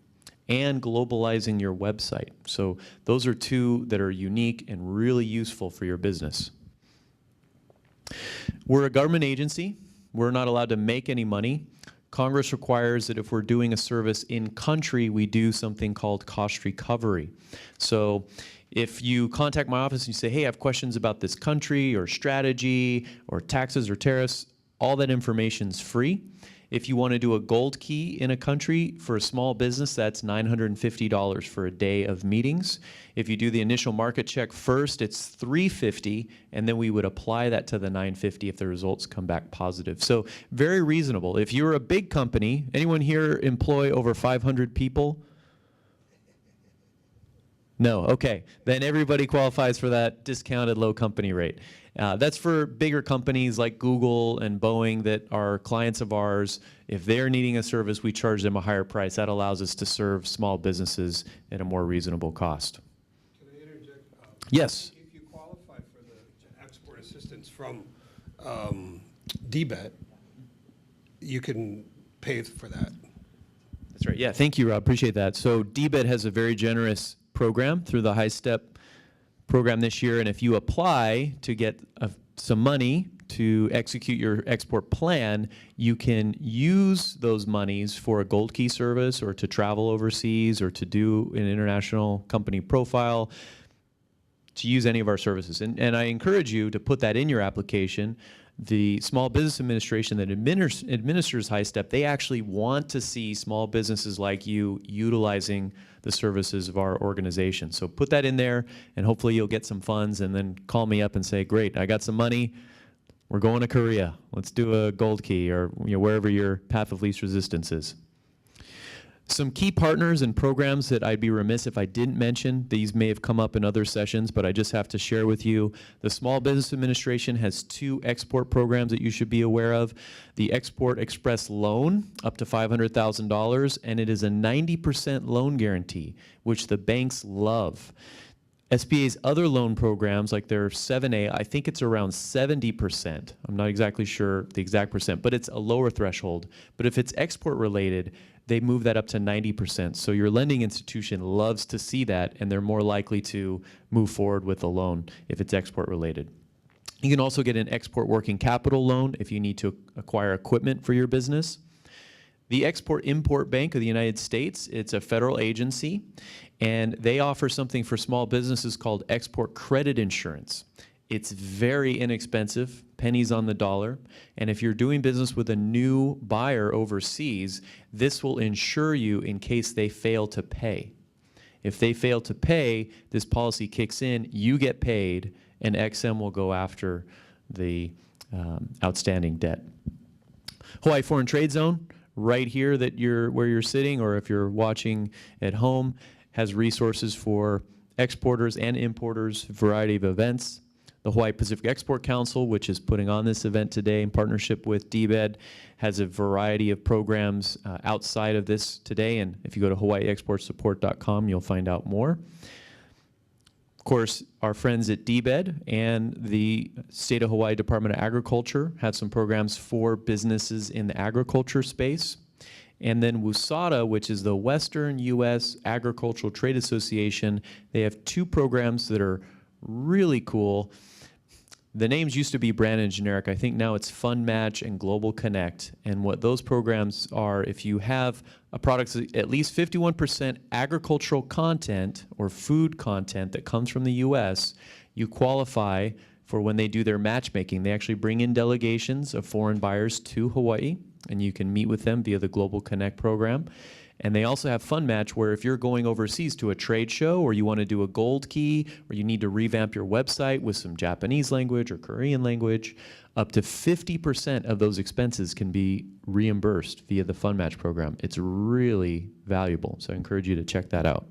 and globalizing your website. So those are two that are unique and really useful for your business. We're a government agency. We're not allowed to make any money. Congress requires that if we're doing a service in country, we do something called cost recovery. So if you contact my office and you say, hey, I have questions about this country or strategy or taxes or tariffs, all that information's free. If you want to do a gold key in a country for a small business, that's $950 for a day of meetings. If you do the initial market check first, it's $350, and then we would apply that to the $950 if the results come back positive. So very reasonable. If you're a big company, anyone here employ over 500 people? No, okay. Then everybody qualifies for that discounted low company rate. That's for bigger companies like Google and Boeing that are clients of ours. If they're needing a service, we charge them a higher price. That allows us to serve small businesses at a more reasonable cost. Can I interject? Yes. If you qualify for the export assistance from DBET, you can pay for that. That's right. Yeah, thank you, Rob. Appreciate that. So DBET has a very generous program through the High Step program this year, and if you apply to get some money to execute your export plan, you can use those monies for a gold key service or to travel overseas or to do an international company profile. to use any of our services. And I encourage you to put that in your application. The Small Business Administration that administers High Step, they actually want to see small businesses like you utilizing the services of our organization. So put that in there, and hopefully you'll get some funds, and then call me up and say, great, I got some money. We're going to Korea. Let's do a gold key, or wherever your path of least resistance is. Some key partners and programs that I'd be remiss if I didn't mention. These may have come up in other sessions, but I just have to share with you. The Small Business Administration has 2 export programs that you should be aware of. The Export Express Loan, up to $500,000, and it is a 90% loan guarantee, which the banks love. SBA's other loan programs, like their 7A, I think it's around 70%. I'm not exactly sure the exact percent, but it's a lower threshold. But if it's export related, they move that up to 90%. So your lending institution loves to see that, and they're more likely to move forward with a loan if it's export related. You can also get an export working capital loan if you need to acquire equipment for your business. The Export-Import Bank of the United States, it's a federal agency, and they offer something for small businesses called export credit insurance. It's very inexpensive, pennies on the dollar, and if you're doing business with a new buyer overseas, this will insure you in case they fail to pay. If they fail to pay, this policy kicks in, you get paid, and XM will go after the outstanding debt. Hawaii Foreign Trade Zone, right here where you're sitting, or if you're watching at home, has resources for exporters and importers, a variety of events. The Hawaii Pacific Export Council, which is putting on this event today in partnership with DBED, has a variety of programs outside of this today, and if you go to hawaiiexportsupport.com, you'll find out more. Of course, our friends at DBED and the State of Hawaii Department of Agriculture have some programs for businesses in the agriculture space. And then WUSADA, which is the Western U.S. Agricultural Trade Association, they have 2 programs that are really cool. The names used to be brand and generic. I think now it's Fund Match and Global Connect. And what those programs are, if you have a product that's at least 51% agricultural content or food content that comes from the U.S., you qualify for when they do their matchmaking. They actually bring in delegations of foreign buyers to Hawaii, and you can meet with them via the Global Connect program. And they also have Fund Match, where if you're going overseas to a trade show, or you want to do a gold key, or you need to revamp your website with some Japanese language or Korean language, up to 50% of those expenses can be reimbursed via the Fund Match program. It's really valuable, so I encourage you to check that out.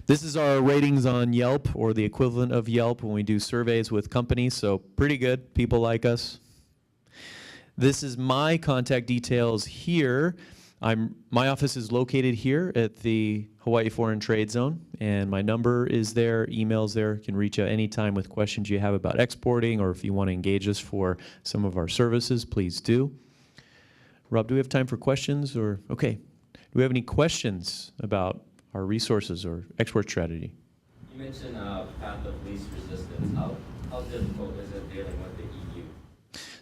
This is our ratings on Yelp, or the equivalent of Yelp when we do surveys with companies, so pretty good. People like us. This is my contact details here. My office is located here at the Hawaii Foreign Trade Zone, and my number is there, email's there. You can reach out anytime with questions you have about exporting, or if you want to engage us for some of our services, please do. Rob, do we have time for questions? Or okay, do we have any questions about our resources or export strategy? You mentioned path of least resistance. How difficult is it dealing with the EU?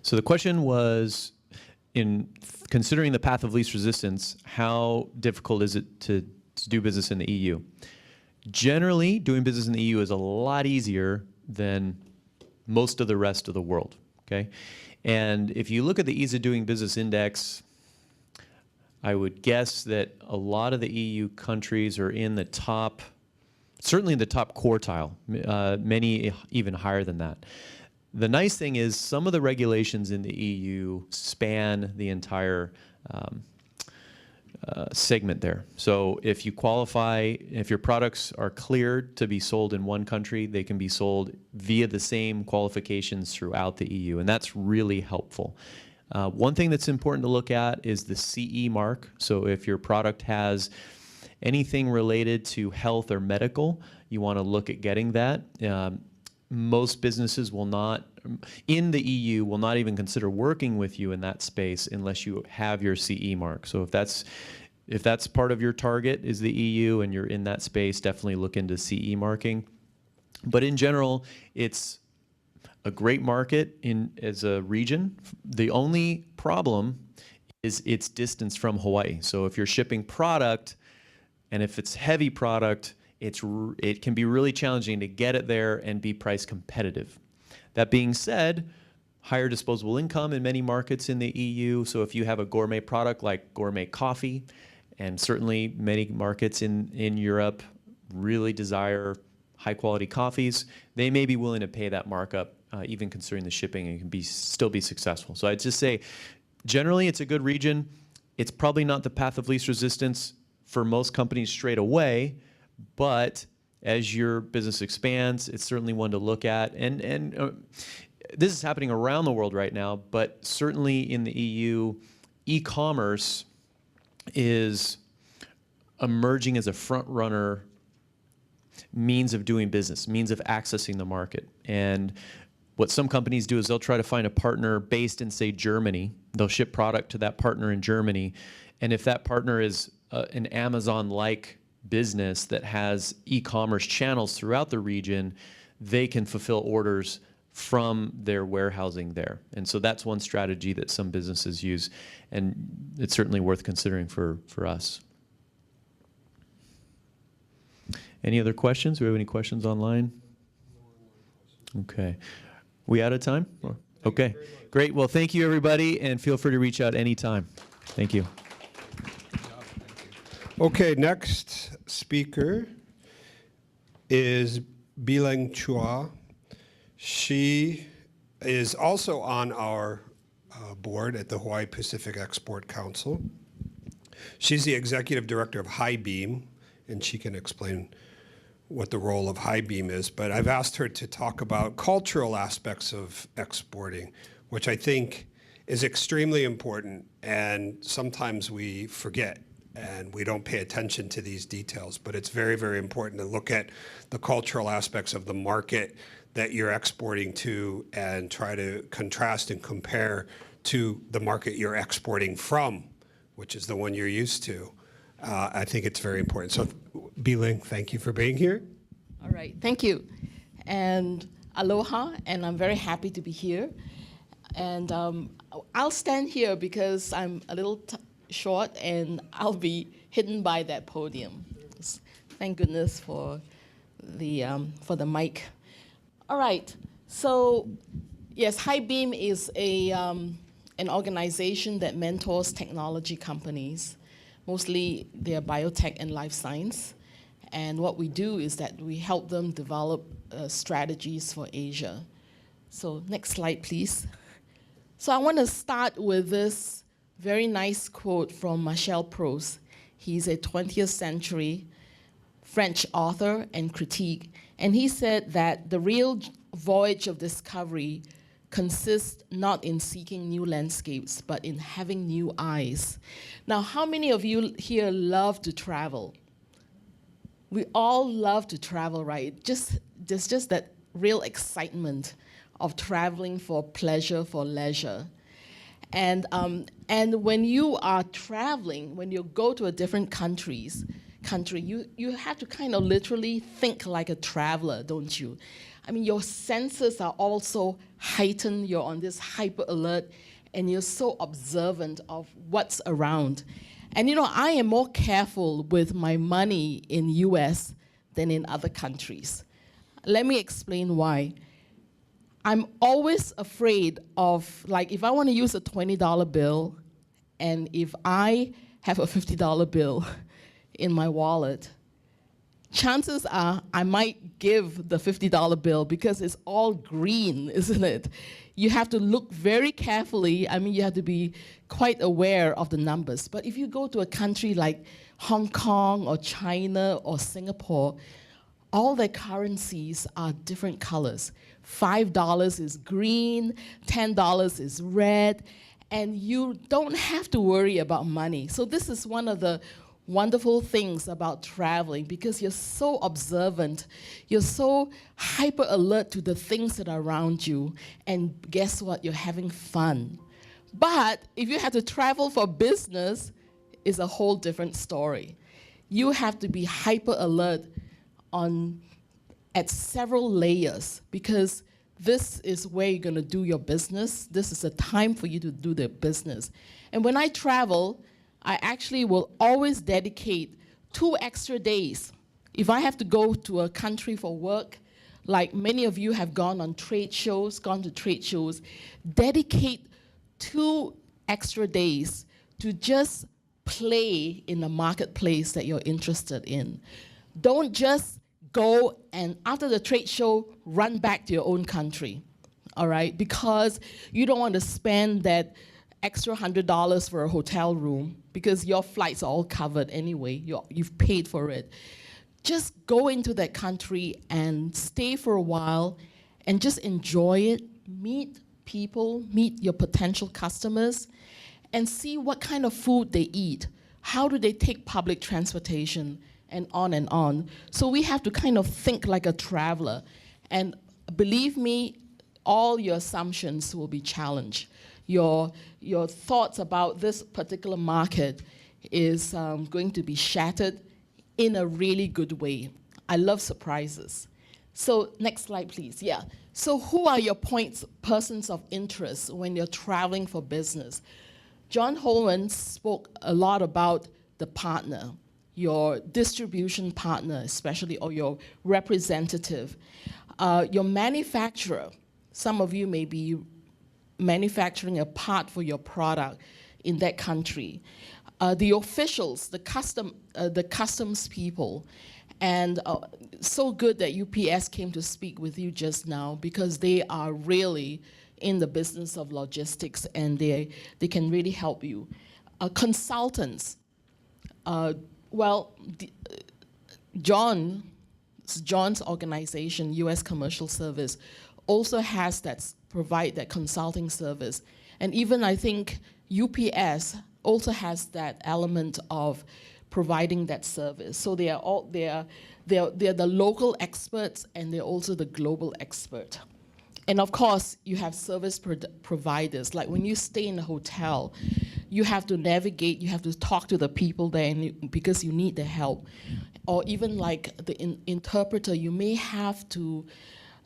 So the question was, in considering the path of least resistance, how difficult is it to do business in the EU? Generally, doing business in the EU is a lot easier than most of the rest of the world, okay? And if you look at the Ease of Doing Business Index, I would guess that a lot of the EU countries are in the top, certainly in the top quartile, many even higher than that. The nice thing is some of the regulations in the EU span the entire segment there. So if you qualify, if your products are cleared to be sold in one country, they can be sold via the same qualifications throughout the EU, and that's really helpful. One thing that's important to look at is the CE mark. So if your product has anything related to health or medical, you want to look at getting that. Most businesses will not, in the EU, will not even consider working with you in that space unless you have your CE mark. So if that's part of your target is the EU and you're in that space, definitely look into CE marking. But in general, it's a great market as a region. The only problem is its distance from Hawaii. So if you're shipping product, and if it's heavy product, it can be really challenging to get it there and be price competitive. That being said, higher disposable income in many markets in the EU. So if you have a gourmet product like gourmet coffee, and certainly many markets in Europe really desire high quality coffees, they may be willing to pay that markup, even considering the shipping, and can still be successful. So I'd just say, generally it's a good region. It's probably not the path of least resistance for most companies straight away, but as your business expands, it's certainly one to look at. And this is happening around the world right now, but certainly in the EU, e-commerce is emerging as a front runner means of doing business, means of accessing the market. And what some companies do is they'll try to find a partner based in, say, Germany. They'll ship product to that partner in Germany. And if that partner is an Amazon-like business that has e-commerce channels throughout the region, they can fulfill orders from their warehousing there. And so that's one strategy that some businesses use, and it's certainly worth considering for us. Any other questions? Do we have any questions online? Okay. We out of time? Okay. Great. Well, thank you, everybody, and feel free to reach out anytime. Thank you. Okay, next speaker is Bileng Chua. She is also on our board at the Hawaii Pacific Export Council. She's the executive director of HighBeam, and she can explain what the role of HighBeam is. But I've asked her to talk about cultural aspects of exporting, which I think is extremely important, and sometimes we forget and we don't pay attention to these details. But it's very, very important to look at the cultural aspects of the market that you're exporting to and try to contrast and compare to the market you're exporting from, which is the one you're used to. I think it's very important. So, Bileng, thank you for being here. All right, thank you. And aloha, and I'm very happy to be here. And I'll stand here because I'm a little short and I'll be hidden by that podium. Thank goodness for the mic. All right, so yes, HighBeam is an organization that mentors technology companies. Mostly they're biotech and life science. And what we do is that we help them develop strategies for Asia. So next slide, please. So I want to start with this very nice quote from Marcel Proust. He's a 20th century French author and critique. And he said that the real voyage of discovery consists not in seeking new landscapes, but in having new eyes. Now, how many of you here love to travel? We all love to travel, right? There's just that real excitement of traveling for pleasure, for leisure. And when you are traveling, when you go to a different country, you have to kind of literally think like a traveler, don't you? I mean, your senses are also heightened. You're on this hyper alert, and you're so observant of what's around. And I am more careful with my money in US than in other countries. Let me explain why. I'm always afraid of, like, if I want to use a $20 bill, and if I have a $50 bill in my wallet, chances are I might give the $50 bill because it's all green, isn't it? You have to look very carefully. I mean, you have to be quite aware of the numbers. But if you go to a country like Hong Kong or China or Singapore, all their currencies are different colors. $5 is green, $10 is red, and you don't have to worry about money. So this is one of the wonderful things about traveling, because you're so observant, you're so hyper alert to the things that are around you, and guess what? You're having fun. But if you have to travel for business, it's a whole different story. You have to be hyper alert at several layers, because this is where you're gonna do your business. This is a time for you to do the business. And when I travel, I actually will always dedicate 2 extra days If I have to go to a country for work, like many of you have gone to trade shows, dedicate 2 extra days to just play in the marketplace that you're interested in. Don't just go and after the trade show, run back to your own country, all right? Because you don't want to spend that extra $100 for a hotel room because your flights are all covered anyway, you've paid for it. Just go into that country and stay for a while and just enjoy it, meet people, meet your potential customers, and see what kind of food they eat. How do they take public transportation, and on and on. So we have to kind of think like a traveler. And believe me, all your assumptions will be challenged. Your thoughts about this particular market is going to be shattered in a really good way. I love surprises. So next slide, please. Yeah. So who are your persons of interest when you're traveling for business? John Holman spoke a lot about the partner, your distribution partner especially, or your representative. Your manufacturer, some of you may be manufacturing a part for your product in that country. The officials, the customs people, and so good that UPS came to speak with you just now because they are really in the business of logistics and they can really help you. Consultants, John's organization, US Commercial Service, also has provide that consulting service. And even I think UPS also has that element of providing that service. So they're the local experts and they're also the global expert. And of course, you have service providers. Like when you stay in a hotel, you have to navigate, you have to talk to the people there because you need the help. Or even like the interpreter, you may have to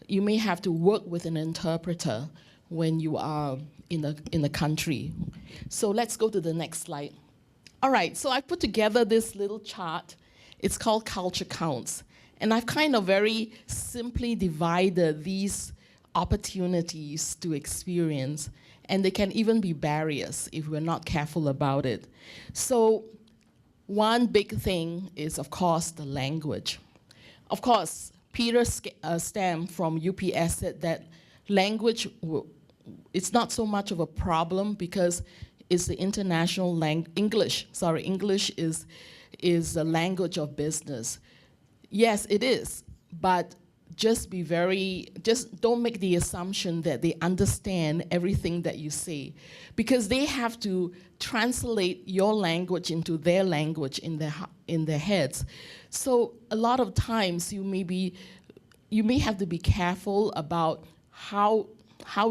work with an interpreter when you are in the country. So let's go to the next slide. All right, so I put together this little chart. It's called Culture Counts. And I've kind of very simply divided these opportunities to experience, and they can even be barriers if we're not careful about it. So one big thing is, of course, the language. Of course, Peter Stam from UPS said that language, it's not so much of a problem because it's the international English is the language of business. Yes, it is, but just don't make the assumption that they understand everything that you say, because they have to translate your language into their language in their heads. So a lot of times you may have to be careful about how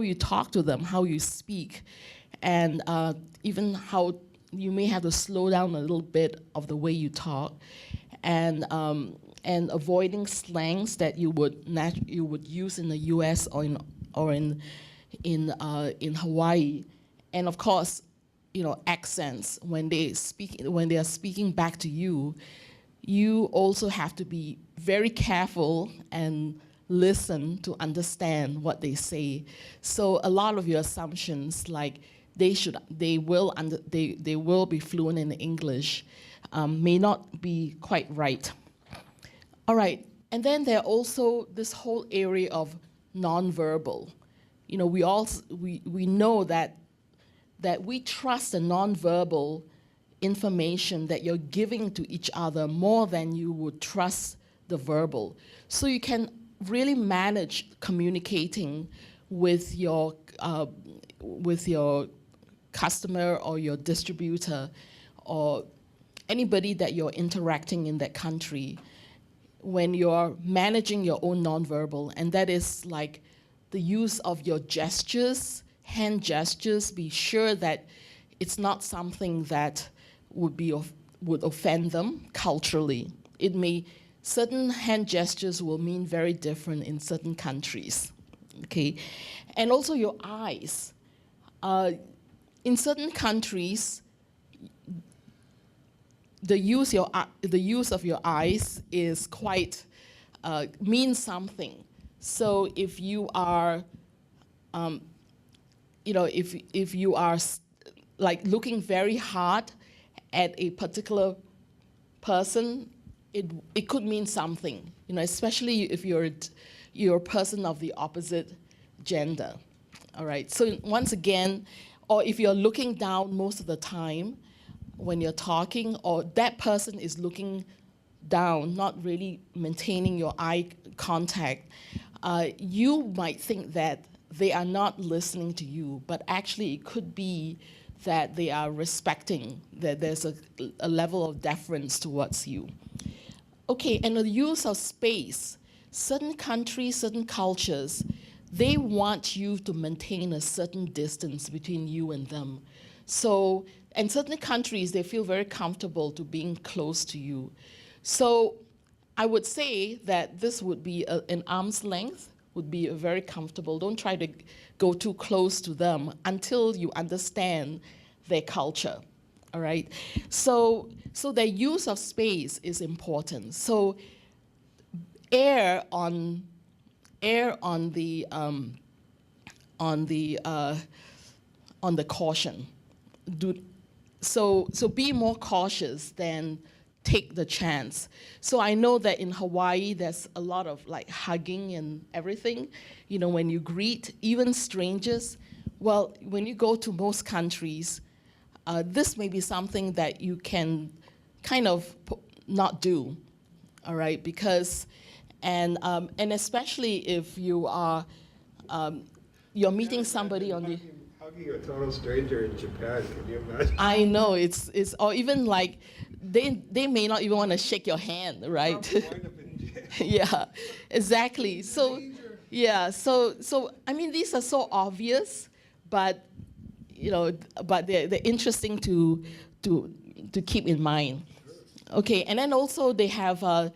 you talk to them, how you speak, and even how you may have to slow down a little bit of the way you talk, and avoiding slangs that you would use in the U.S. or in Hawaii, and of course, accents when they are speaking back to you. You also have to be very careful and listen to understand what they say. So a lot of your assumptions, like they will be fluent in English, may not be quite right. All right, and then there are also this whole area of nonverbal. We know that we trust the nonverbal information that you're giving to each other more than you would trust the verbal. So you can really manage communicating with your customer or your distributor or anybody that you're interacting in that country when you're managing your own nonverbal, and that is like the use of your gestures, hand gestures. Be sure that it's not something that would offend them culturally. Certain hand gestures will mean very different in certain countries, okay? And also your eyes. In certain countries, the use of your eyes is quite means something. So if you are, if you are like looking very hard at a particular person, it could mean something. Especially if you're a person of the opposite gender. All right. So once again, or if you're looking down most of the time when you're talking, or that person is looking down, not really maintaining your eye contact, you might think that they are not listening to you, but actually it could be that they are respecting, that there's a level of deference towards you. Okay, and the use of space. Certain countries, certain cultures, they want you to maintain a certain distance between you and them. So, in certain countries, they feel very comfortable to being close to you. So, I would say that this would be an arm's length, would be very comfortable. Don't try to go too close to them until you understand their culture, all right? So their use of space is important. So err on the caution. So be more cautious than take the chance. So I know that in Hawaii there's a lot of like hugging and everything. When you greet even strangers. Well, when you go to most countries, this may be something that you can kind of not do, all right? Because, and especially if you are, you're meeting somebody on the. Hugging a total stranger in Japan, can you imagine? I know, it's or even like, they may not even want to shake your hand, right? Yeah, exactly. So, yeah, so I mean, these are so obvious, but but they're interesting to keep in mind. Okay, and then also they have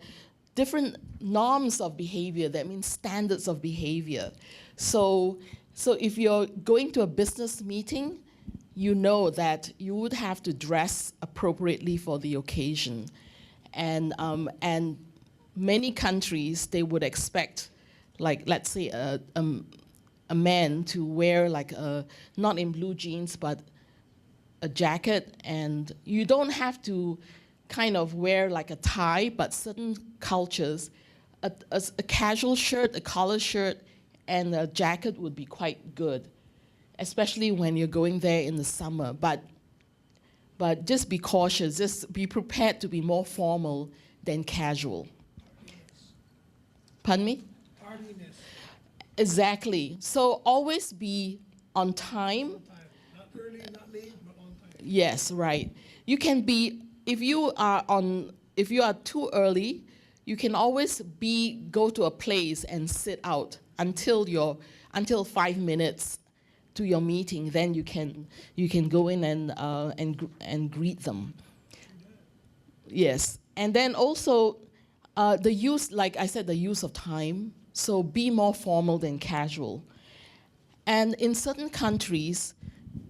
different norms of behavior. That means standards of behavior. So if you're going to a business meeting, you know that you would have to dress appropriately for the occasion, and many countries they would expect, like let's say a man to wear like not in blue jeans but a jacket, and you don't have to kind of wear like a tie, but certain cultures, a casual shirt, a collar shirt, and a jacket would be quite good, especially when you're going there in the summer. But just be cautious, just be prepared to be more formal than casual. Pardon me? Tardiness. Exactly. So always be on time. Not early, not late, but on time. Yes, right. You can be, if you are too early, you can always go to a place and sit out until 5 minutes to your meeting. Then you can go in and greet them. Yes, and then also the use, like I said, the use of time. So be more formal than casual. And in certain countries,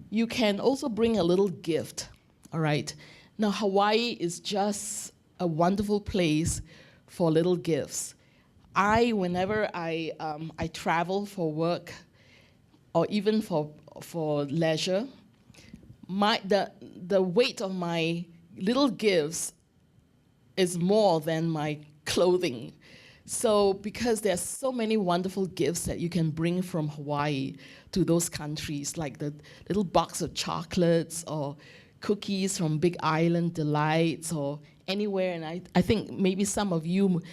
you can also bring a little gift, all right? Now, Hawaii is just a wonderful place for little gifts. Whenever I travel for work or even for leisure, the weight of my little gifts is more than my clothing. So because there's so many wonderful gifts that you can bring from Hawaii to those countries, like the little box of chocolates or cookies from Big Island Delights or anywhere. And I think maybe some of you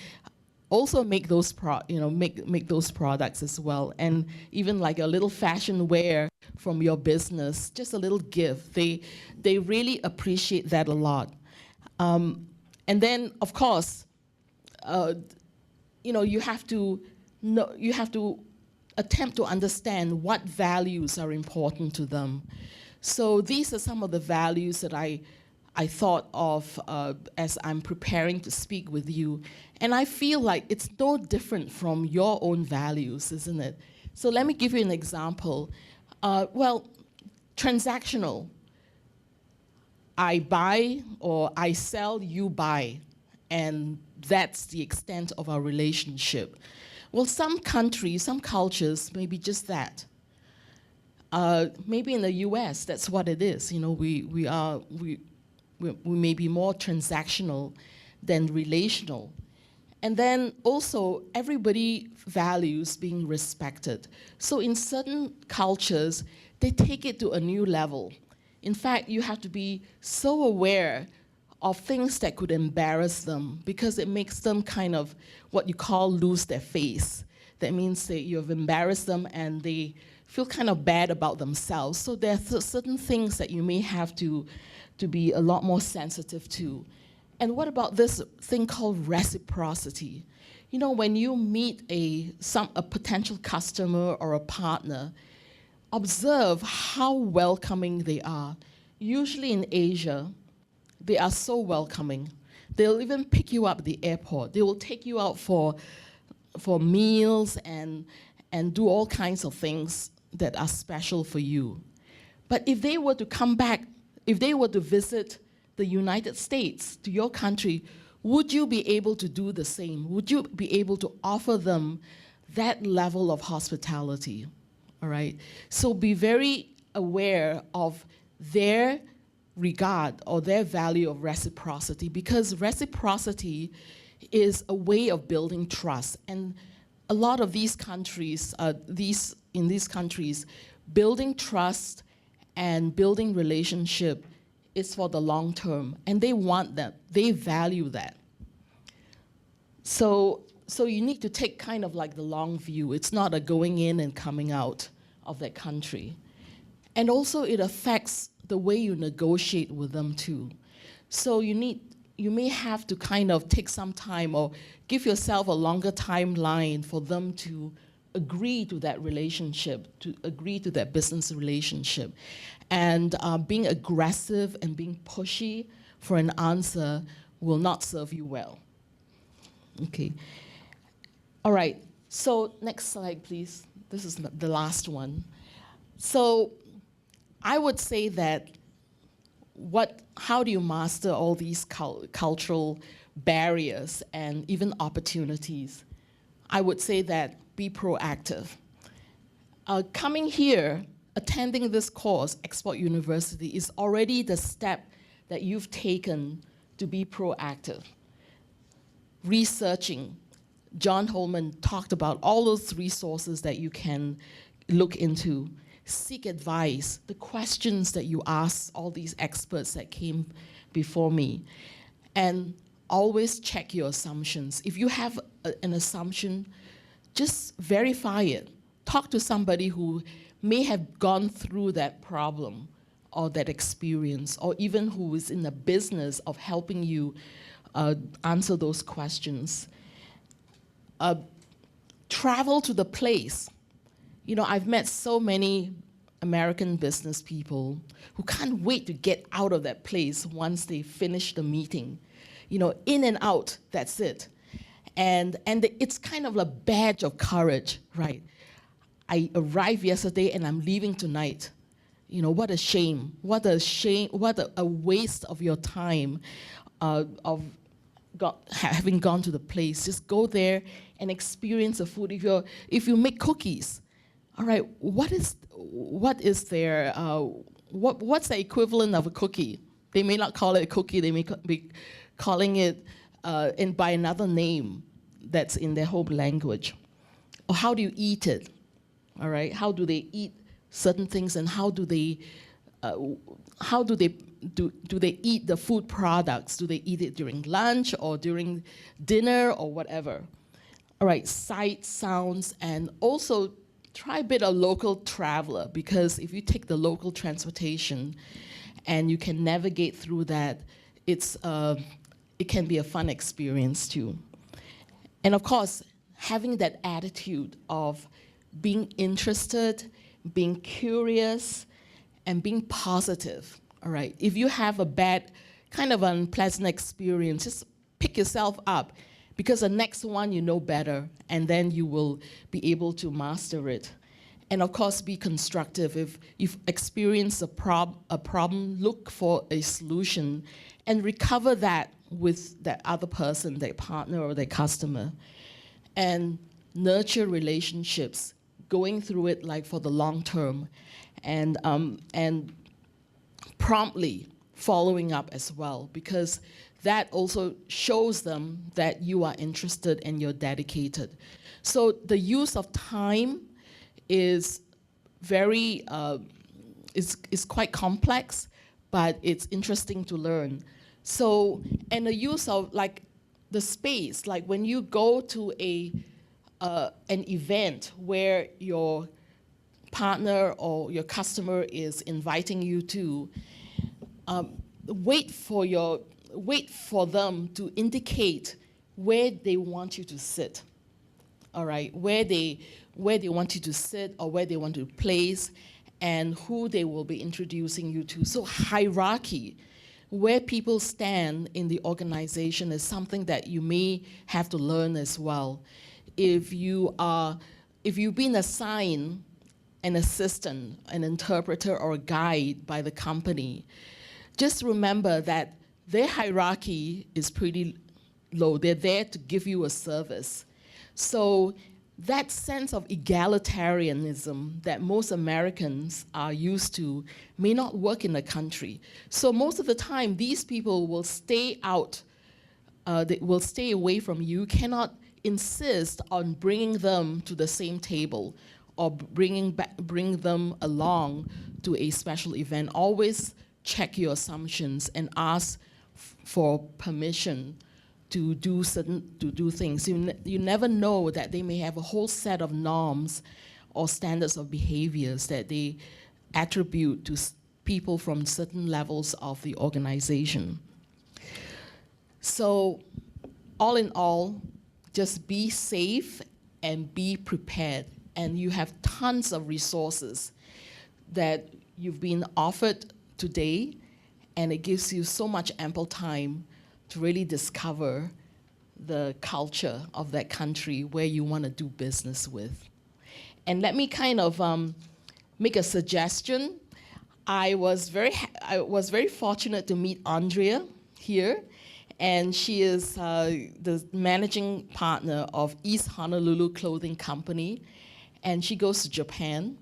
also make those make those products as well. And even like a little fashion wear from your business, just a little gift. They really appreciate that a lot. And then of course, you have to attempt to understand what values are important to them. So these are some of the values that I thought of as I'm preparing to speak with you. And I feel like it's no different from your own values, isn't it? So let me give you an example. Transactional. I buy or I sell, you buy. And that's the extent of our relationship. Well, some countries, some cultures, maybe just that. Maybe in the US, that's what it is. You know, we may be more transactional than relational. And then also, everybody values being respected. So in certain cultures, they take it to a new level. In fact, you have to be so aware of things that could embarrass them because it makes them kind of what you call lose their face. That means that you have embarrassed them and they feel kind of bad about themselves. So there are certain things that you may have to be a lot more sensitive to. And what about this thing called reciprocity? You know, when you meet a potential customer or a partner, observe how welcoming they are. Usually in Asia, they are so welcoming. They'll even pick you up at the airport. They will take you out for meals and do all kinds of things that are special for you. But if they were to come back, if they were to visit the United States, to your country, would you be able to do the same? Would you be able to offer them that level of hospitality? All right? So be very aware of their regard or their value of reciprocity, because reciprocity is a way of building trust. And a lot of these countries, in these countries, building trust and building relationship is for the long term, and they want that. They value that. So you need to take kind of like the long view. It's not a going in and coming out of that country. And also it affects the way you negotiate with them too. So you may have to kind of take some time or give yourself a longer timeline for them to agree to that relationship, to agree to that business relationship. And being aggressive and being pushy for an answer will not serve you well. Okay. All right, so next slide, please. This is the last one. So I would say that how do you master all these cultural barriers and even opportunities? I would say that be proactive. Coming here, attending this course, Export University, is already the step that you've taken to be proactive. Researching. John Holman talked about all those resources that you can look into. Seek advice, the questions that you ask all these experts that came before me. And always check your assumptions. If you have an assumption, just verify it. Talk to somebody who may have gone through that problem or that experience, or even who is in the business of helping you answer those questions. Travel to the place. You know, I've met so many American business people who can't wait to get out of that place once they finish the meeting. You know, in and out, that's it. And it's kind of a badge of courage, right? I arrived yesterday and I'm leaving tonight. You know, what a shame. What a shame, what a waste of your time having gone to the place. Just go there and experience the food. If you make cookies, all right, what's the equivalent of a cookie? They may not call it a cookie, they may be calling it by another name that's in their home language. Or how do you eat it? All right, how do they eat certain things, and how do they eat the food products? Do they eat it during lunch or during dinner or whatever? All right, sights, sounds, and also try a bit of local traveler, because if you take the local transportation and you can navigate through that, it can be a fun experience too. And of course, having that attitude of being interested, being curious, and being positive, all right? If you have a bad, kind of unpleasant experience, just pick yourself up, because the next one you know better, and then you will be able to master it. And of course, be constructive. If you've experienced a problem, look for a solution and recover that with that other person, their partner or their customer. And nurture relationships, going through it like for the long term, and promptly following up as well, because that also shows them that you are interested and you're dedicated. So the use of time is very, is quite complex, but it's interesting to learn. So, and the use of like the space, like when you go to an event where your partner or your customer is inviting you to, wait for them to indicate where they want you to sit. All right, where they want you to sit or where they want to place, and who they will be introducing you to. So hierarchy, where people stand in the organization, is something that you may have to learn as well. If you've been assigned an assistant, an interpreter, or a guide by the company, just remember that their hierarchy is pretty low. They're there to give you a service. So that sense of egalitarianism that most Americans are used to may not work in the country. So most of the time, these people will stay out, they will stay away from you, cannot insist on bringing them to the same table or bring them along to a special event. Always check your assumptions and ask for permission to do things. You never know that they may have a whole set of norms or standards of behaviors that they attribute to people from certain levels of the organization. So all in all, just be safe and be prepared. And you have tons of resources that you've been offered today, and it gives you so much ample time to really discover the culture of that country where you want to do business with. And let me kind of make a suggestion. I was very fortunate to meet Andrea here, and she is the managing partner of East Honolulu Clothing Company, and she goes to Japan.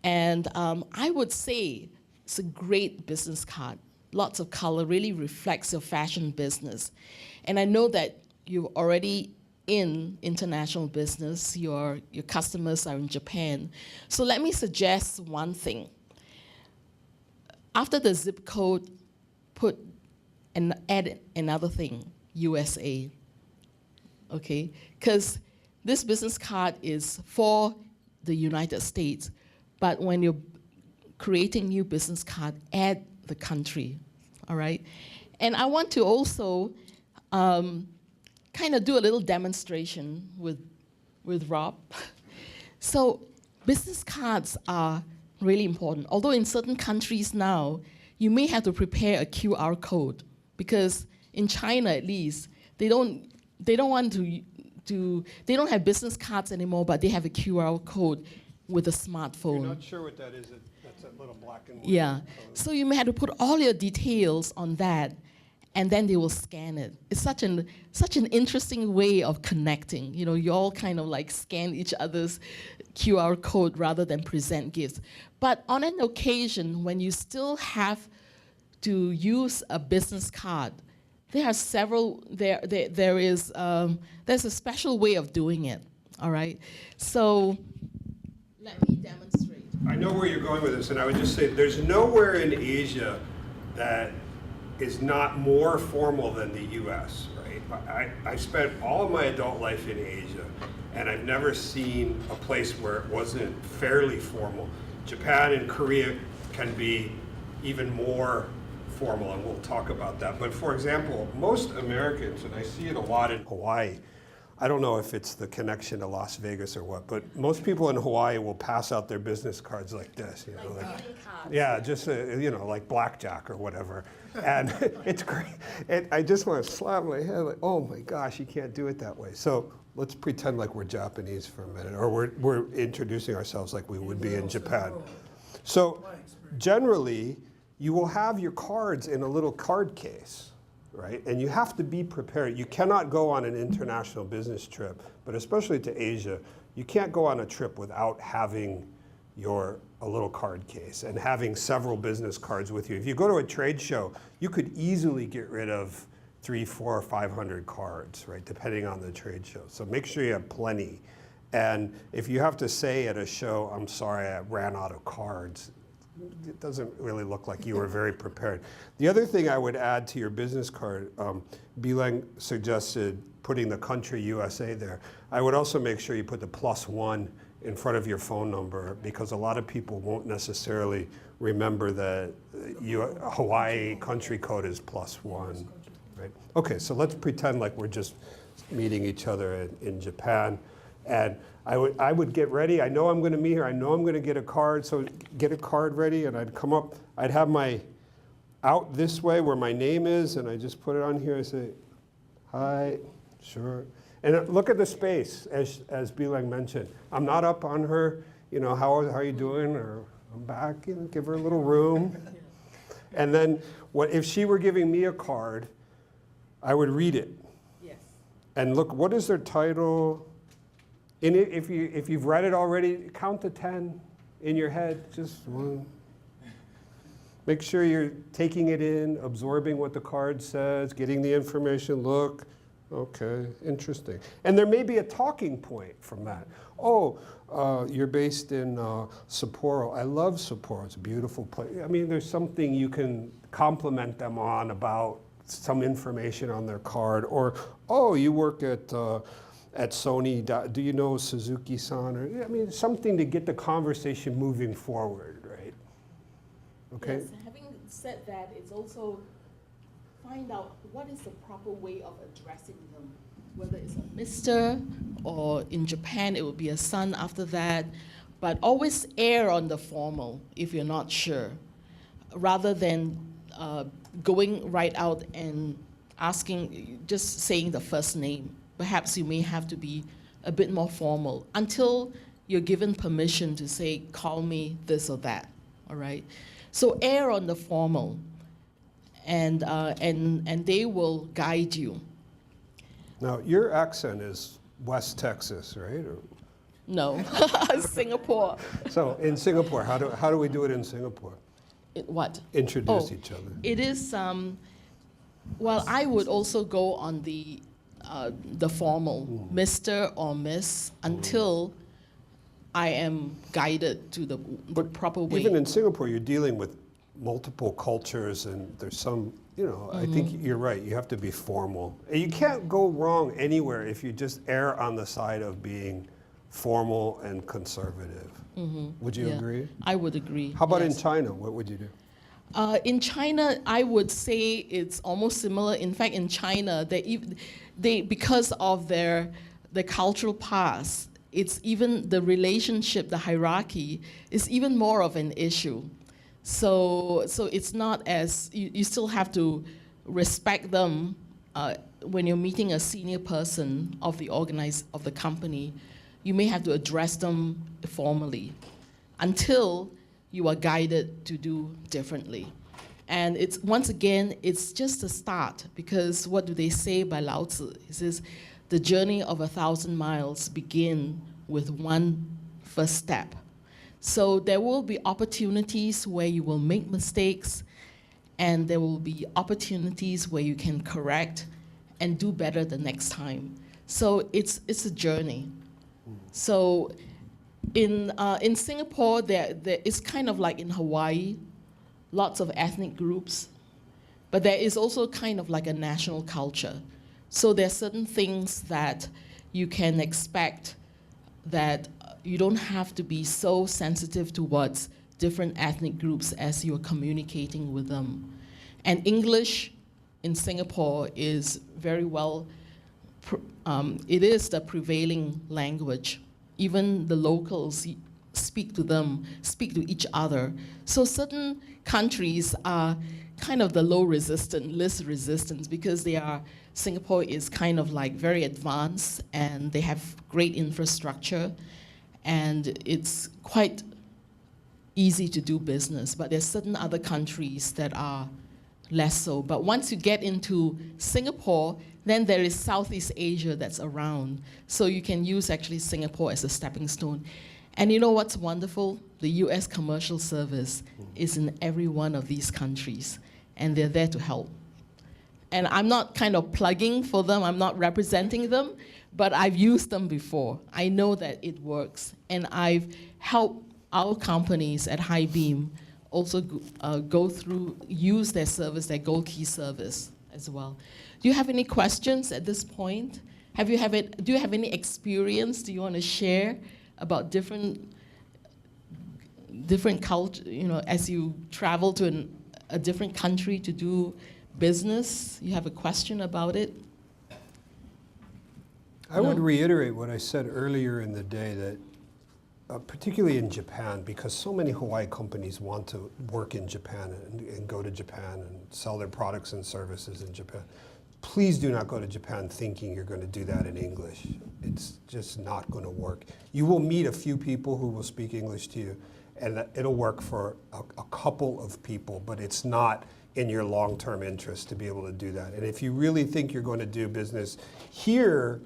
And I would say it's a great business card. Lots of color, really reflects your fashion business. And I know that you're already in international business, your customers are in Japan. So let me suggest one thing. After the zip code, add another thing, USA, okay? Because this business card is for the United States, but when you're creating new business card, add the country, all right? And I want to also kind of do a little demonstration with Rob. So business cards are really important. Although in certain countries now, you may have to prepare a QR code, because in China at least, they don't have business cards anymore, but they have a QR code with a smartphone. You're not sure what that is. That's that little black and white. Yeah. code. So you may have to put all your details on that, and then they will scan it. It's such an interesting way of connecting. You know, you all kind of like scan each other's QR code rather than present gifts. But on an occasion when you still have to use a business card, there are several. There's a special way of doing it. All right. So let me demonstrate. I know where you're going with this, and I would just say there's nowhere in Asia that is not more formal than the US, right? I've spent all of my adult life in Asia, and I've never seen a place where it wasn't fairly formal. Japan and Korea can be even more formal, and we'll talk about that. But for example, most Americans, and I see it a lot in Hawaii, I don't know if it's the connection to Las Vegas or what, but most people in Hawaii will pass out their business cards like this, you know, like yeah, just you know, like blackjack or whatever, and it's great. And I just want to slap my head like, oh my gosh, you can't do it that way. So let's pretend like we're Japanese for a minute, or we're introducing ourselves like we would be in Japan. So generally, you will have your cards in a little card case, right? And you have to be prepared. You cannot go on an international business trip, but especially to Asia, you can't go on a trip without having a little card case and having several business cards with you. If you go to a trade show, you could easily get rid of 300, 400, or 500 cards, right, depending on the trade show. So make sure you have plenty. And if you have to say at a show, I'm sorry, I ran out of cards, it doesn't really look like you were very prepared. The other thing I would add to your business card, Bilang suggested putting the country USA there. I would also make sure you put the +1 in front of your phone number, because a lot of people won't necessarily remember that Hawaii country code is +1, right? Okay, so let's pretend like we're just meeting each other in Japan. And I would get ready. I know I'm going to meet here. I know I'm going to get a card, so get a card ready. And I'd come up. I'd have my out this way where my name is, and I just put it on here. I say, hi, sure. And look at the space, as Bilang mentioned. I'm not up on her, how are you doing? Or I'm back, give her a little room. And then if she were giving me a card, I would read it. Yes. And look, what is their title? And if you've read it already, count to 10 in your head, just 1. Make sure you're taking it in, absorbing what the card says, getting the information, look. Okay, interesting. And there may be a talking point from that. Oh, you're based in Sapporo. I love Sapporo. It's a beautiful place. I mean, there's something you can compliment them on about some information on their card. Or, oh, you work at Sony. Do you know Suzuki-san? Or, I mean, something to get the conversation moving forward, right? Okay. Yes, having said that, it's also find out what is the proper way of addressing them, whether it's a Mr. or in Japan it would be a son after that, but always err on the formal if you're not sure, rather than going right out and just saying the first name. Perhaps you may have to be a bit more formal until you're given permission to say, call me this or that, all right? So err on the formal. And they will guide you. Now, your accent is West Texas, right? Or, no, Singapore. so in Singapore, how do we do it in Singapore? What? Introduce each other. It is, well, I would also go on the formal, Mr. or Miss, until I am guided to the proper way. Even in Singapore, you're dealing with multiple cultures, and there's some, I think you're right, you have to be formal. And you can't go wrong anywhere if you just err on the side of being formal and conservative. Would you agree? I would agree. How about yes. in China? What would you do? In China, I would say it's almost similar. In fact, in China, they because of their cultural past, it's even the relationship, the hierarchy is even more of an issue. So it's not as, you still have to respect them when you're meeting a senior person of the company. You may have to address them formally until you are guided to do differently. And once again, it's just a start, because what do they say by Lao Tzu? He says, the journey of 1,000 miles begin with one first step. So there will be opportunities where you will make mistakes, and there will be opportunities where you can correct and do better the next time. So it's a journey. So in Singapore, there is kind of like in Hawaii, lots of ethnic groups, but there is also kind of like a national culture. So there are certain things that you can expect that you don't have to be so sensitive towards different ethnic groups as you're communicating with them. And English in Singapore is very well, it is the prevailing language. Even the locals speak to them, speak to each other. So certain countries are kind of the low resistant, least resistance, because Singapore is kind of like very advanced and they have great infrastructure and it's quite easy to do business. But there's certain other countries that are less so. But once you get into Singapore, then there is Southeast Asia that's around. So you can use actually Singapore as a stepping stone. And you know what's wonderful? The US Commercial Service is in every one of these countries, and they're there to help. And I'm not kind of plugging for them, I'm not representing them, but I've used them before. I know that it works, and I've helped our companies at High Beam also use their service, their Gold Key service as well. Do you have any questions at this point? Do you have any experience? Do you want to share about different culture, as you travel to a different country to do business? You have a question about it? I would reiterate what I said earlier in the day, that particularly in Japan, because so many Hawaii companies want to work in Japan and go to Japan and sell their products and services in Japan. Please do not go to Japan thinking you're going to do that in English. It's just not going to work. You will meet a few people who will speak English to you, and it'll work for a couple of people, but it's not in your long-term interest to be able to do that. And if you really think you're going to do business here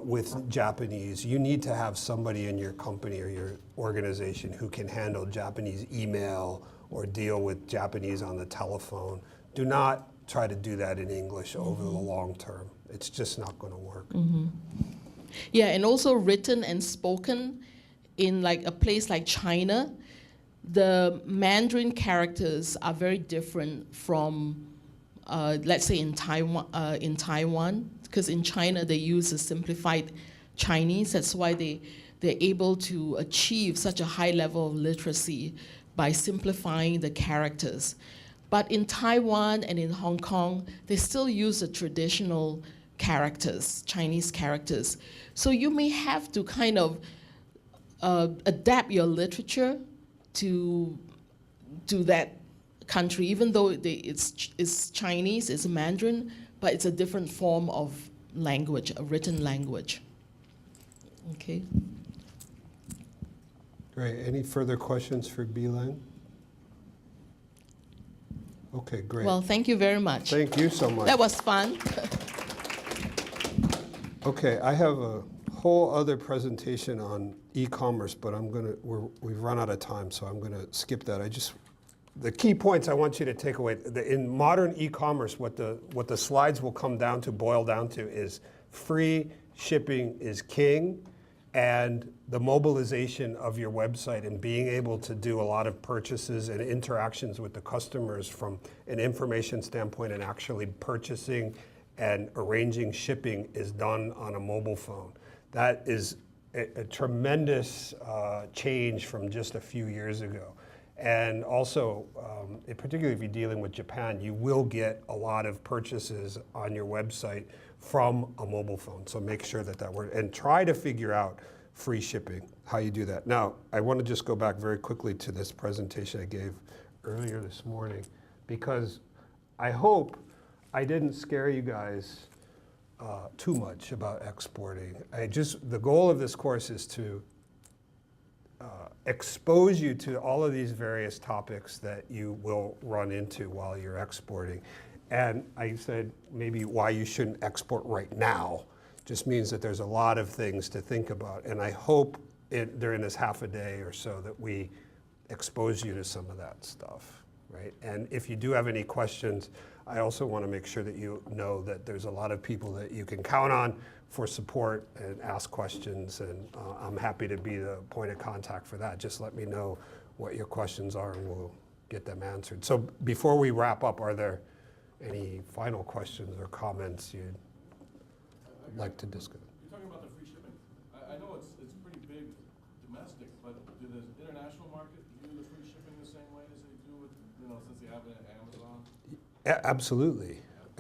with Japanese, you need to have somebody in your company or your organization who can handle Japanese email or deal with Japanese on the telephone. Do not try to do that in English over the long term. It's just not going to work. Yeah, and also written and spoken in like a place like China, the Mandarin characters are very different from, let's say in Taiwan, because in China they use a simplified Chinese. That's why they're able to achieve such a high level of literacy by simplifying the characters. But in Taiwan and in Hong Kong, they still use the traditional characters, Chinese characters. So you may have to kind of adapt your literature to that country, even though it's Chinese, it's Mandarin, but it's a different form of language, a written language. Okay. Great. Any further questions for Bilang? Okay, great. Well, thank you very much. Thank you so much. That was fun. Okay, I have a whole other presentation on e-commerce, but we've run out of time, so I'm gonna skip that. The key points I want you to take away, in modern e-commerce, what the slides will boil down to is free shipping is king, and the mobilization of your website and being able to do a lot of purchases and interactions with the customers from an information standpoint and actually purchasing and arranging shipping is done on a mobile phone. That is a tremendous change from just a few years ago. And also, particularly if you're dealing with Japan, you will get a lot of purchases on your website from a mobile phone. So make sure that works. And try to figure out free shipping, how you do that. Now, I want to just go back very quickly to this presentation I gave earlier this morning, because I hope I didn't scare you guys too much about exporting. The goal of this course is to expose you to all of these various topics that you will run into while you're exporting. And I said maybe why you shouldn't export right now just means that there's a lot of things to think about. And I hope during this half a day or so that we expose you to some of that stuff, right? And if you do have any questions, I also want to make sure that you know that there's a lot of people that you can count on for support and ask questions, and I'm happy to be the point of contact for that. Just let me know what your questions are and we'll get them answered. So before we wrap up, are there any final questions or comments you'd like to discuss? You're talking about the free shipping. I know it's pretty big domestic, but do the international market view the free shipping the same way as they do with, since they have it at Amazon? Absolutely.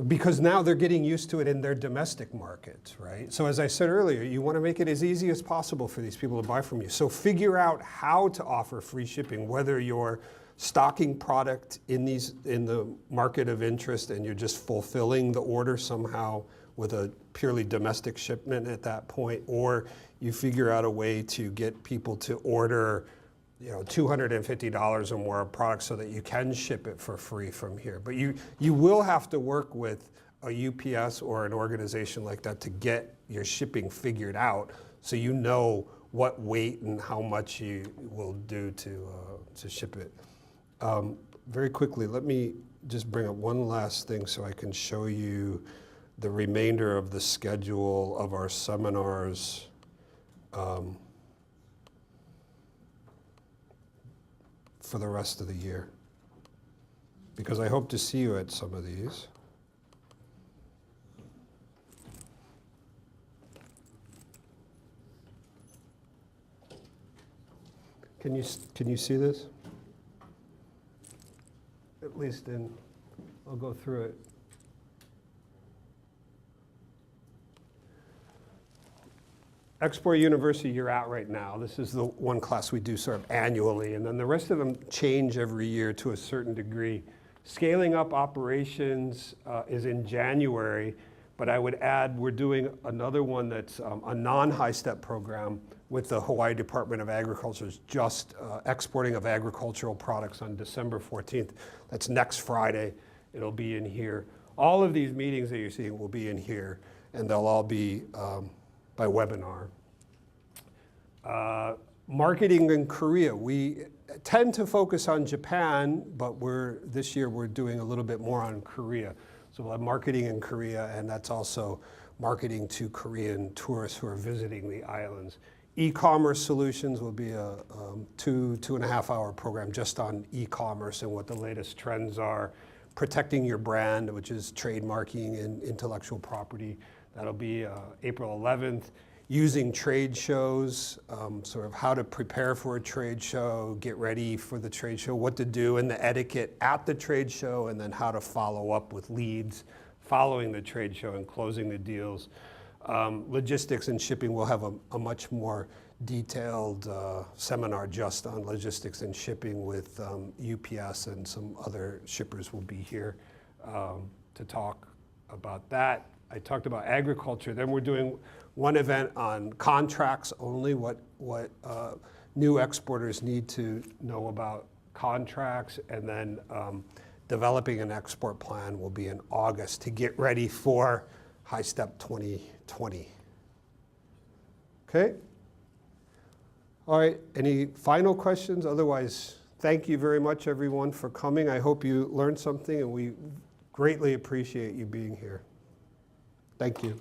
because now they're getting used to it in their domestic markets, right? So as I said earlier, you want to make it as easy as possible for these people to buy from you. So figure out how to offer free shipping, whether you're stocking product in the market of interest and you're just fulfilling the order somehow with a purely domestic shipment at that point, or you figure out a way to get people to order $250 or more of product so that you can ship it for free from here. But you will have to work with a UPS or an organization like that to get your shipping figured out so you know what weight and how much you will do to ship it. Very quickly, let me just bring up one last thing so I can show you the remainder of the schedule of our seminars. For the rest of the year, because I hope to see you at some of these. Can you see this? At least I'll go through it. Export University, you're at right now. This is the one class we do sort of annually, and then the rest of them change every year to a certain degree. Scaling up operations is in January, but I would add we're doing another one that's a non-high step program with the Hawaii Department of Agriculture's just exporting of agricultural products on December 14th. That's next Friday. It'll be in here. All of these meetings that you're seeing will be in here, and they'll all be by webinar. Marketing in Korea. We tend to focus on Japan, but this year we're doing a little bit more on Korea. So we'll have marketing in Korea, and that's also marketing to Korean tourists who are visiting the islands. E-commerce solutions will be a 2.5 hour program just on e-commerce and what the latest trends are. Protecting your brand, which is trademarking and intellectual property. That'll be April 11th. Using trade shows, sort of how to prepare for a trade show, get ready for the trade show, what to do and the etiquette at the trade show, and then how to follow up with leads following the trade show and closing the deals. Logistics and shipping, we'll have a much more detailed seminar just on logistics and shipping with UPS, and some other shippers will be here to talk about that. I talked about agriculture. Then we're doing one event on contracts only, what new exporters need to know about contracts, and then developing an export plan will be in August to get ready for High Step 2020. Okay? All right, any final questions? Otherwise, thank you very much, everyone, for coming. I hope you learned something, and we greatly appreciate you being here. Thank you.